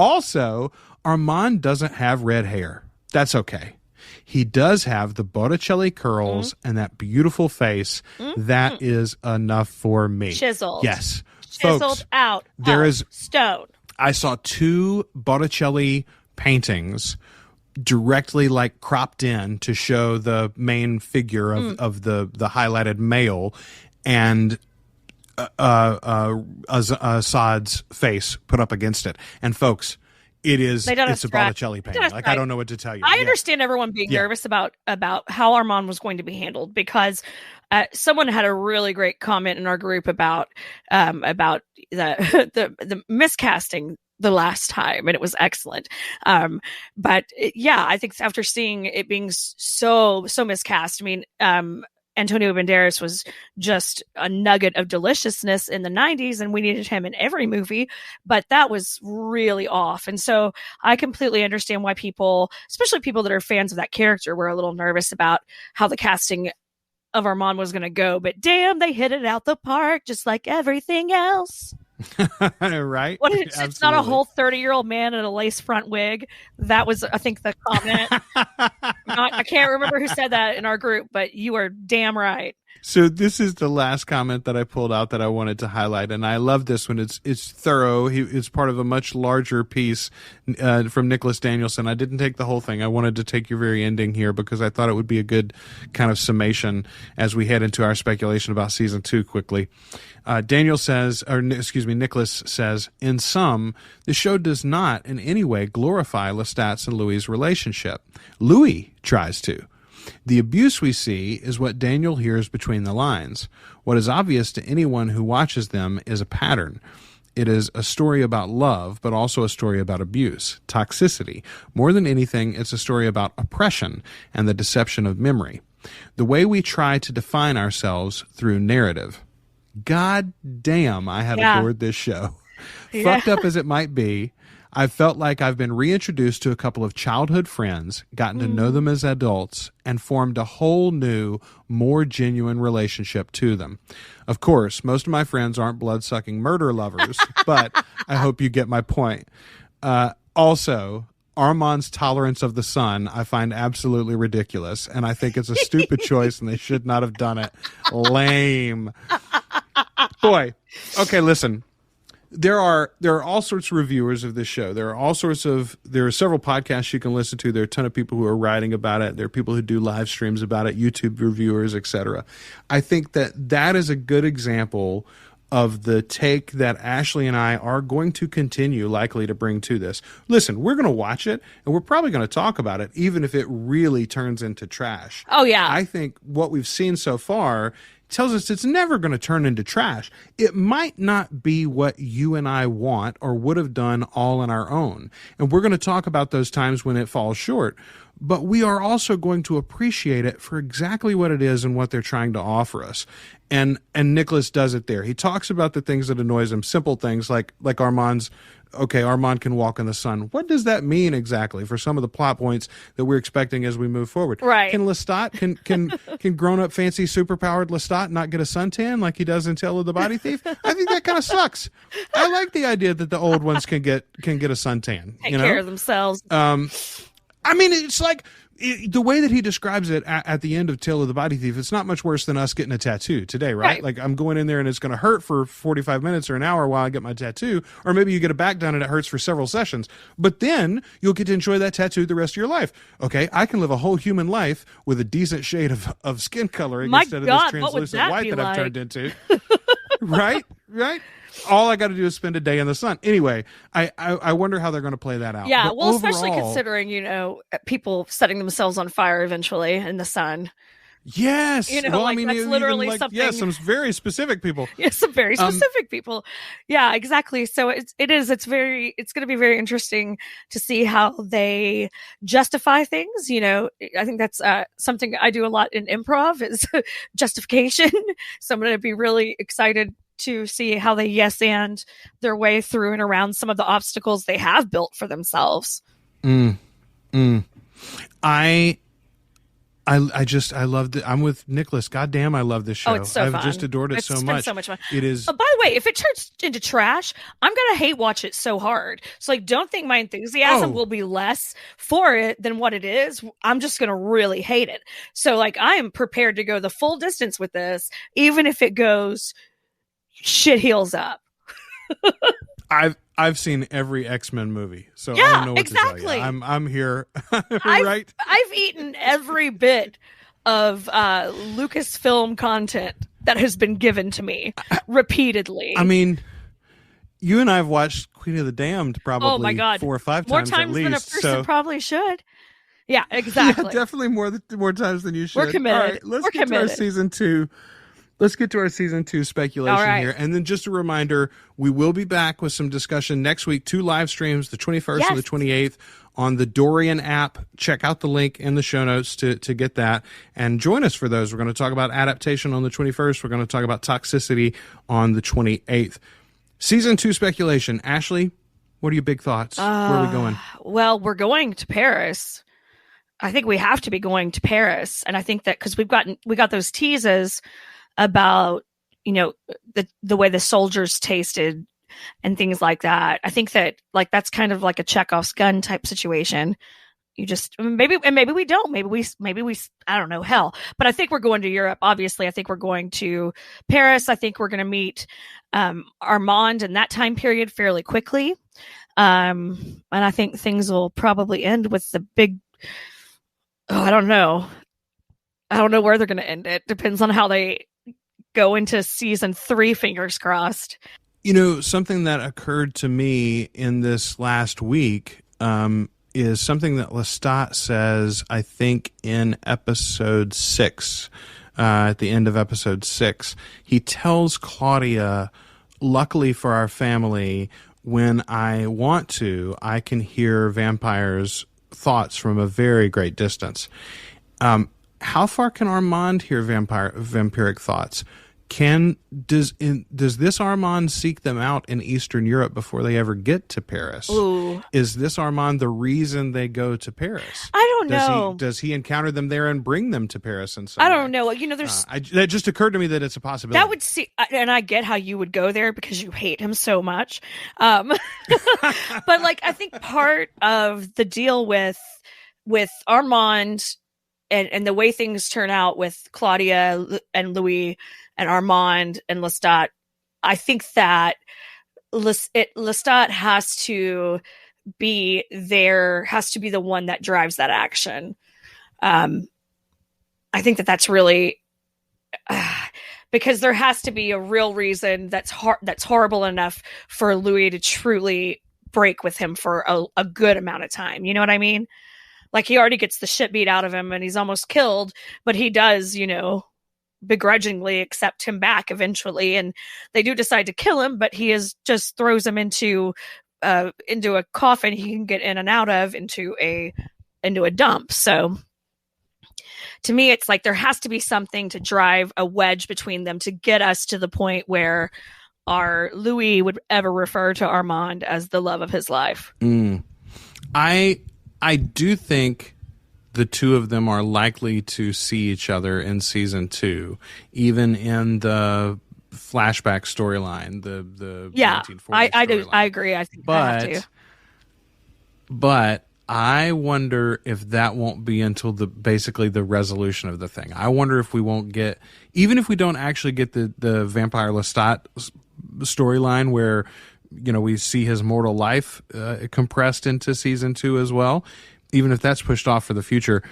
Armand doesn't have red hair. That's okay. He does have the Botticelli curls and that beautiful face. That is enough for me. Chiseled. Yes. Chiseled Folks, out there is stone. I saw 2 Botticelli paintings directly cropped in to show the main figure of the highlighted male, and Assad's face put up against it. And folks, it's a Botticelli painting. I don't know what to tell you. I understand everyone being nervous about how Armand was going to be handled, because someone had a really great comment in our group about the miscasting the last time, and it was excellent. But I think after seeing it being so miscast, I mean, Antonio Banderas was just a nugget of deliciousness in the 90s, and we needed him in every movie, but that was really off. And so I completely understand why people, especially people that are fans of that character, were a little nervous about how the casting of Armand was going to go. But damn, they hit it out the park, just like everything else. Right? It's not a whole 30-year-old man in a lace front wig. That was, I think, the comment. I can't remember who said that in our group, but you are damn right. So this is the last comment that I pulled out that I wanted to highlight, and I love this one. It's thorough. It's part of a much larger piece from Nicholas Danielson. I didn't take the whole thing. I wanted to take your very ending here because I thought it would be a good kind of summation as we head into our speculation about season 2 quickly. Nicholas says, in sum, the show does not in any way glorify Lestat's and Louis' relationship. Louis tries to. The abuse we see is what Daniel hears between the lines. What is obvious to anyone who watches them is a pattern. It is a story about love, but also a story about abuse, toxicity. More than anything, it's a story about oppression and the deception of memory. The way we try to define ourselves through narrative. God damn, I have adored this show. Fucked up as it might be, I've felt like I've been reintroduced to a couple of childhood friends, gotten to know them as adults, and formed a whole new, more genuine relationship to them. Of course, most of my friends aren't blood-sucking murder lovers, but I hope you get my point. Also, Armand's tolerance of the sun I find absolutely ridiculous, and I think it's a stupid choice, and they should not have done it. Lame. Boy. Okay, listen. There are all sorts of reviewers of this show. There are several podcasts you can listen to. There are a ton of people who are writing about it. There are people who do live streams about it, YouTube reviewers, etc. I think that is a good example of the take that Ashley and I are going to continue likely to bring to this. Listen, we're going to watch it, and we're probably going to talk about it, even if it really turns into trash. Oh, yeah. I think what we've seen so far tells us it's never going to turn into trash. It might not be what you and I want or would have done all on our own. And we're going to talk about those times when it falls short. But we are also going to appreciate it for exactly what it is and what they're trying to offer us. And Nicholas does it there. He talks about the things that annoys him, simple things like Armand can walk in the sun. What does that mean exactly for some of the plot points that we're expecting as we move forward? Right. Can Lestat, can grown-up fancy superpowered Lestat not get a suntan like he does in Tale of the Body Thief? I think that kind of sucks. I like the idea that the old ones can get a suntan. Take care of themselves. I mean, it's like the way that he describes it at the end of Tale of the Body Thief, it's not much worse than us getting a tattoo today, right? Like I'm going in there and it's going to hurt for 45 minutes or an hour while I get my tattoo, or maybe you get a back done and it hurts for several sessions, but then you'll get to enjoy that tattoo the rest of your life. Okay, I can live a whole human life with a decent shade of skin coloring instead of this translucent white that I've turned into. Right? All I got to do is spend a day in the sun. Anyway, I wonder how they're going to play that out. Yeah, but well, especially considering, people setting themselves on fire eventually in the sun. Yes. Well, I mean, that's literally something. Yeah, some very specific people. Yeah, some very specific people. Yeah, exactly. So it's going to be very interesting to see how they justify things. I think that's something I do a lot in improv is justification. So I'm going to be really excited to see how they yes and their way through and around some of the obstacles they have built for themselves. I loved it. I'm with Nicholas. God damn, I love this show. Oh, it's so fun. I've just adored it so much. So much fun. It is. By the way, if it turns into trash, I'm gonna hate watch it so hard. So don't think my enthusiasm will be less for it than what it is. I'm just gonna really hate it. So I am prepared to go the full distance with this, even if it goes shit heels up. I've seen every X-Men movie, so I don't know what to tell you. I'm here. Right? I've eaten every bit of Lucasfilm content that has been given to me repeatedly. I mean, you and I have watched Queen of the Damned probably oh my God. 4 or 5 more times times at least. Than a person probably should. Yeah, exactly. Yeah, definitely more times than you should. We're committed. All right, let's get to our season 2. Let's get to our season 2 speculation here. And then just a reminder, we will be back with some discussion next week. 2 live streams, the 21st and the 28th on the Dorian app. Check out the link in the show notes to get that. And join us for those. We're going to talk about adaptation on the 21st. We're going to talk about toxicity on the 28th. Season 2 speculation. Ashley, what are your big thoughts? Where are we going? Well, we're going to Paris. I think we have to be going to Paris. And I think that because we got those teases about the way the soldiers tasted and things like that. I think that that's kind of like a Chekhov's gun type situation. You just maybe we don't. Maybe we I don't know, hell. But I think we're going to Europe. Obviously, I think we're going to Paris. I think we're going to meet Armand in that time period fairly quickly. And I think things will probably end with the big I don't know. I don't know where they're going to end it. Depends on how they go into season 3, fingers crossed. You know, something that occurred to me in this last week is something that Lestat says, I think, in episode 6, at the end of episode 6. He tells Claudia, luckily for our family, when I want to, I can hear vampires' thoughts from a very great distance. How far can Armand hear vampiric thoughts? Does this Armand seek them out in Eastern Europe before they ever get to Paris? Ooh. Is this Armand the reason they go to Paris? I don't know. Does he encounter them there and bring them to Paris in some I way? don't know. You know, there's that just occurred to me that it's a possibility. That would see, and I get how you would go there because you hate him so much. But like, I think part of the deal with Armand and the way things turn out with Claudia and Louis and Armand and Lestat, I think that Lestat has to be the one that drives that action. I think that's really because there has to be a real reason that's horrible enough for Louis to truly break with him for a good amount of time. You know what I mean? Like, he already gets the shit beat out of him and he's almost killed, but he does, you know, begrudgingly accept him back eventually. And they do decide to kill him, but he just throws him into a coffin he can get in and out of into a dump. So to me, it's like there has to be something to drive a wedge between them to get us to the point where our Louis would ever refer to Armand as the love of his life. I do think the two of them are likely to see each other in season 2, even in the flashback storyline, the 1940s I do. storyline. I agree. I think I have to. But I wonder if that won't be until basically the resolution of the thing. I wonder if we won't get, even if we don't actually get the Vampire Lestat storyline where, you know, we see his mortal life compressed into season 2 as well. Even if that's pushed off for the future,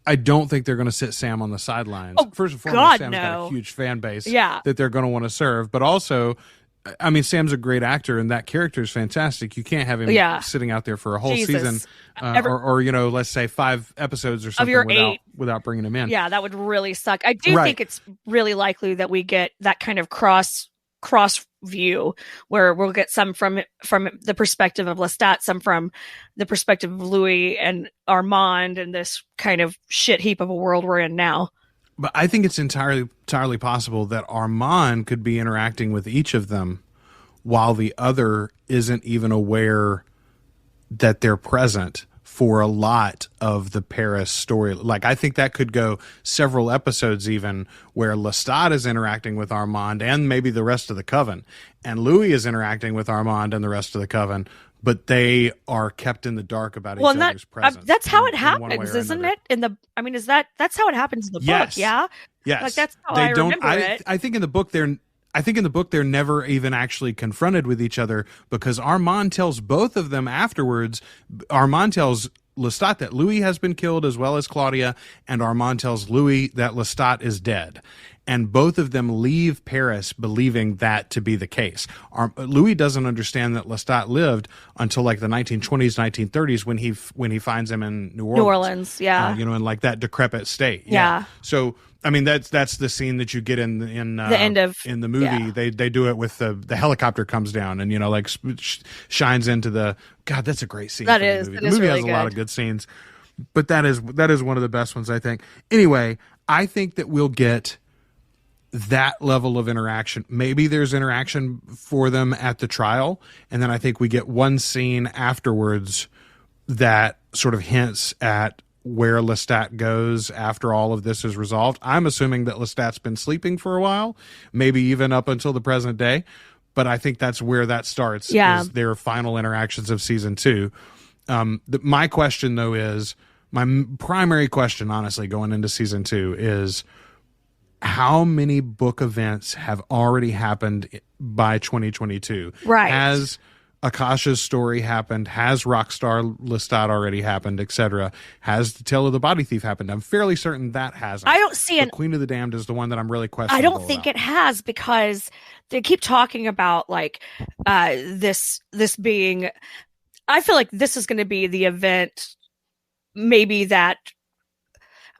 I don't think they're going to sit Sam on the sidelines. Oh, First and foremost, God, Sam's no. got a huge fan base that they're going to want to serve. But also, I mean, Sam's a great actor, and that character is fantastic. You can't have him sitting out there for a whole season, or you know, let's say 5 episodes or something without bringing him in. Yeah, that would really suck. I do think it's really likely that we get that kind of cross view where we'll get some from the perspective of Lestat, some from the perspective of Louis and Armand, and this kind of shit heap of a world we're in now. But I think it's entirely possible that Armand could be interacting with each of them while the other isn't even aware that they're present for a lot of the Paris story. Like, I think that could go several episodes even where Lestat is interacting with Armand and maybe the rest of the Coven, and Louis is interacting with Armand and the rest of the Coven, but they are kept in the dark about each other's presence. That's how it happens, isn't it? That's how it happens in the book, yeah? Yes. Like, that's how I remember it. I think in the book they're never even actually confronted with each other, because Armand tells both of them afterwards. Armand tells Lestat that Louis has been killed as well as Claudia, and Armand tells Louis that Lestat is dead. And both of them leave Paris believing that to be the case. Louis doesn't understand that Lestat lived until like the 1920s, 1930s when he finds him in New Orleans. Yeah. You know, in like that decrepit state. Yeah. So, I mean, that's the scene that you get in the end of in the movie. Yeah. They do it with the helicopter comes down and, you know, like shines into the. God, that's a great scene. That is. The movie has a lot of good scenes, but that is one of the best ones, I think. Anyway, I think that we'll get that level of interaction. Maybe there's interaction for them at the trial, and then I think we get one scene afterwards that sort of hints at where Lestat goes after all of this is resolved. I'm assuming that Lestat's been sleeping for a while, maybe even up until the present day, but I think that's where that starts, is their final interactions of season 2. My question, though, is my primary question, honestly, going into season 2 is how many book events have already happened by 2022? Right. Has Akasha's story happened? Has Rockstar Lestat already happened, etc.? Has The Tale of the Body Thief happened? I'm fairly certain that hasn't. I don't see it. Queen of the Damned is the one that I'm really questioning. I don't think it has, because they keep talking about like this being. I feel like this is going to be the event. Maybe that.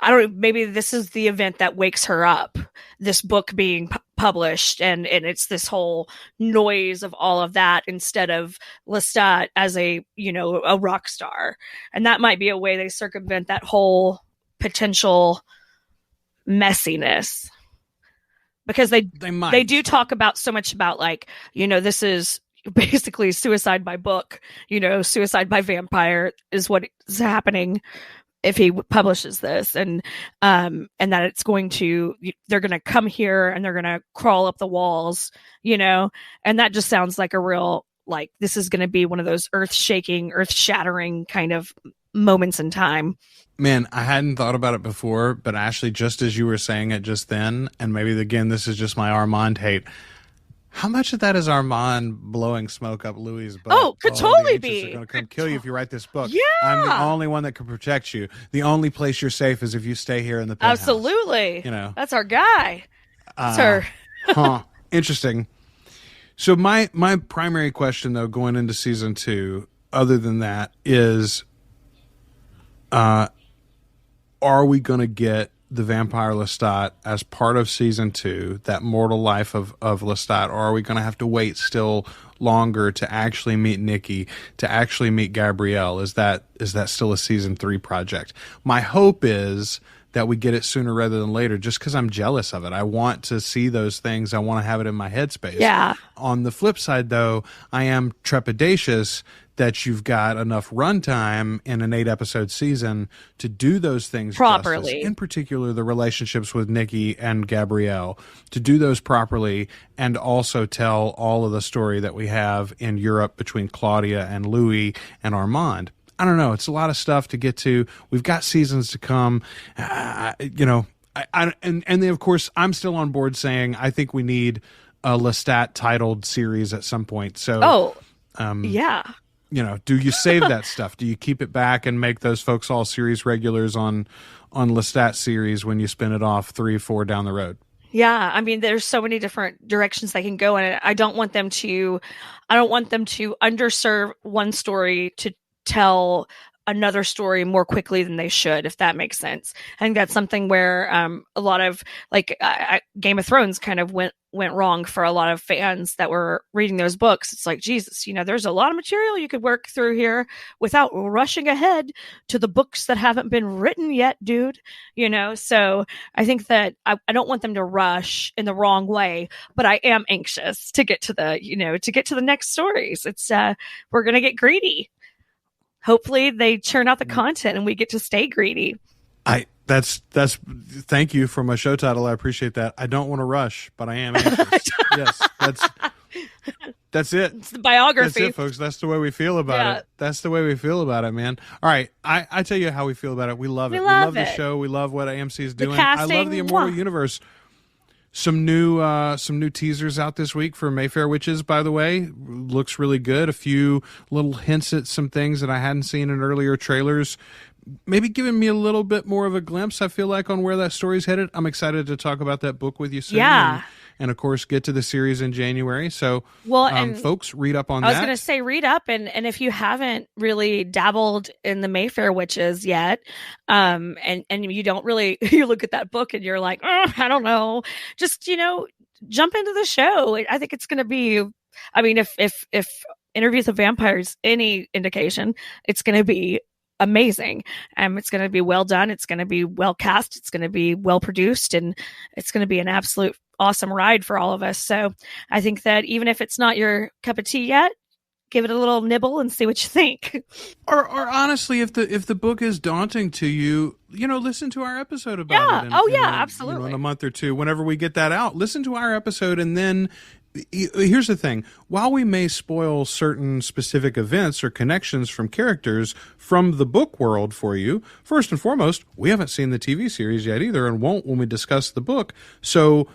I don't know, maybe this is the event that wakes her up, this book being published, and it's this whole noise of all of that instead of Lestat as a rock star. And that might be a way they circumvent that whole potential messiness. Because they do talk about so much about like, this is basically suicide by book, suicide by vampire is what is happening if he publishes this, and that they're going to come here and they're going to crawl up the walls, and that just sounds like a real, like, this is going to be one of those earth-shaking, earth-shattering kind of moments in time. Man, I hadn't thought about it before, but Ashley, just as you were saying it just then, and maybe again, this is just my Armand hate, how much of that is Armand blowing smoke up Louis' butt? Oh, could totally be. They're going to come kill you if you write this book. Yeah. I'm the only one that can protect you. The only place you're safe is if you stay here in the penthouse. Absolutely. That's our guy. Sir. Interesting. So my primary question, though, going into season 2, other than that, is are we going to get the vampire Lestat as part of season 2, that mortal life of Lestat, or are we going to have to wait still longer to actually meet Nikki, to actually meet Gabrielle? Is that still a season 3 project? My hope is that we get it sooner rather than later, just because I'm jealous of it. I want to see those things. I want to have it in my headspace. Yeah. On the flip side, though, I am trepidatious that you've got enough runtime in an 8-episode season to do those things properly. Justice. In particular, the relationships with Nikki and Gabrielle, to do those properly, and also tell all of the story that we have in Europe between Claudia and Louis and Armand. I don't know. It's a lot of stuff to get to. We've got seasons to come. And then, of course, I'm still on board saying I think we need a Lestat titled series at some point. So, yeah. Do you save that stuff? Do you keep it back and make those folks all series regulars on Lestat series when you spin it off 3-4 down the road? Yeah, I mean, there's so many different directions they can go in it. I don't want them to underserve one story to tell another story more quickly than they should, if that makes sense. I think that's something where a lot of Game of Thrones kind of went wrong for a lot of fans that were reading those books. It's like, Jesus, there's a lot of material you could work through here without rushing ahead to the books that haven't been written yet, dude. So I think that I don't want them to rush in the wrong way, but I am anxious to get to the next stories. It's we're gonna get greedy. Hopefully they churn out the content and we get to stay greedy. That's thank you for my show title. I appreciate that. I don't want to rush, but I am anxious. Yes, that's it. It's the biography. That's it, folks. That's the way we feel about it. That's the way we feel about it, man. All right, I tell you how we feel about it. We love it. We love the show. We love what AMC is doing. Casting, I love the Immortal universe. Some new teasers out this week for Mayfair Witches, by the way. Looks really good. A few little hints at some things that I hadn't seen in earlier trailers. Maybe giving me a little bit more of a glimpse, I feel like, on where that story's headed. I'm excited to talk about that book with you soon. Yeah. And of course, get to the series in January. So, folks, read up on that. I was going to say, read up. And if you haven't really dabbled in the Mayfair Witches yet, and you don't really, you look at that book and you're like, I don't know, just, jump into the show. I think it's going to be, I mean, if Interviews with Vampires, any indication, it's going to be amazing. It's going to be well done. It's going to be well cast. It's going to be well produced, and it's going to be an absolute awesome ride for all of us. So I think that even if it's not your cup of tea yet, give it a little nibble and see what you think. Or honestly, if the book is daunting to you, listen to our episode about it. Yeah. Absolutely. In a month or two, whenever we get that out, listen to our episode and then Here's the thing. While we may spoil certain specific events or connections from characters from the book world for you, first and foremost, we haven't seen the TV series yet either and won't when we discuss the book. So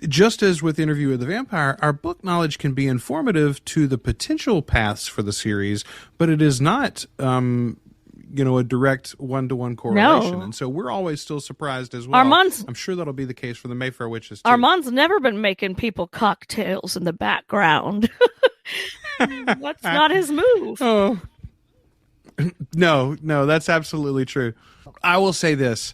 just as with Interview with the Vampire, our book knowledge can be informative to the potential paths for the series, but it is not a direct one-to-one correlation. No. And so we're always still surprised as well. I'm sure that'll be the case for the Mayfair Witches too. Armand's never been making people cocktails in the background. That's not his move. Oh. No, that's absolutely true. I will say this.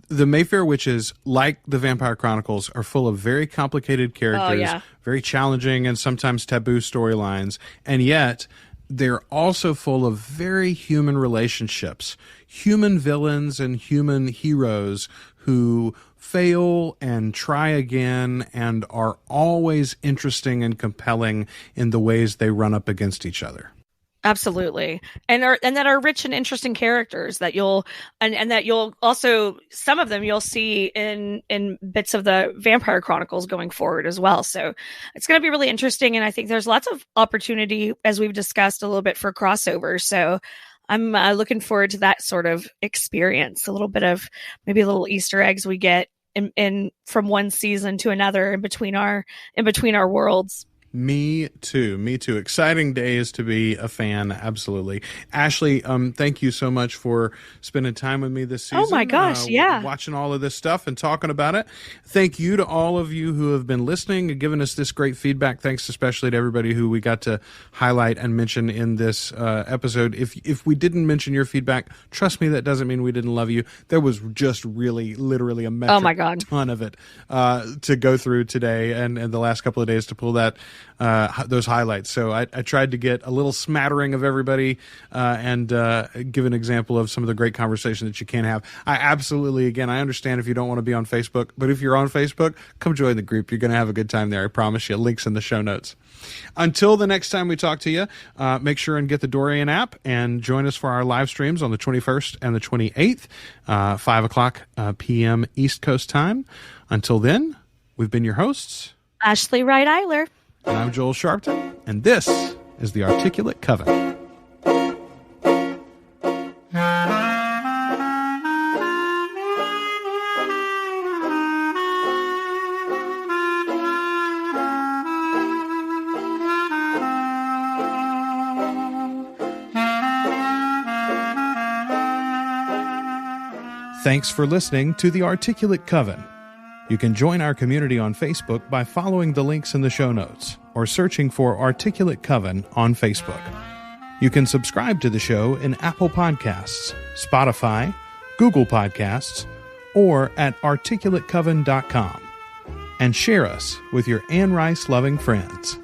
The Mayfair Witches, like the Vampire Chronicles, are full of very complicated characters, very challenging and sometimes taboo storylines, and yet they're also full of very human relationships, human villains and human heroes who fail and try again and are always interesting and compelling in the ways they run up against each other. Absolutely. And that are rich and interesting characters that you'll also, some of them you'll see in bits of the Vampire Chronicles going forward as well. So it's going to be really interesting. And I think there's lots of opportunity, as we've discussed a little bit, for crossover. So I'm looking forward to that sort of experience, a little bit of maybe little Easter eggs we get in from one season to another in between our worlds. Me too. Exciting days to be a fan. Absolutely. Ashley, thank you so much for spending time with me this season. Oh my gosh, yeah. Watching all of this stuff and talking about it. Thank you to all of you who have been listening and giving us this great feedback. Thanks especially to everybody who we got to highlight and mention in this episode. If we didn't mention your feedback, trust me, that doesn't mean we didn't love you. There was just really, literally a metric ton of it to go through today and the last couple of days to pull those highlights. So I tried to get a little smattering of everybody and give an example of some of the great conversation that you can have. I absolutely, again, I understand if you don't want to be on Facebook, but if you're on Facebook, come join the group. You're going to have a good time there. I promise you. Links in the show notes. Until the next time we talk to you, make sure and get the Dorian app and join us for our live streams on the 21st and the 28th, 5 o'clock p.m. East Coast time. Until then, we've been your hosts, Ashley Wright-Eiler. And I'm Joel Sharpton, and this is The Articulate Coven. Thanks for listening to The Articulate Coven. You can join our community on Facebook by following the links in the show notes or searching for Articulate Coven on Facebook. You can subscribe to the show in Apple Podcasts, Spotify, Google Podcasts, or at articulatecoven.com. And share us with your Anne Rice-loving friends.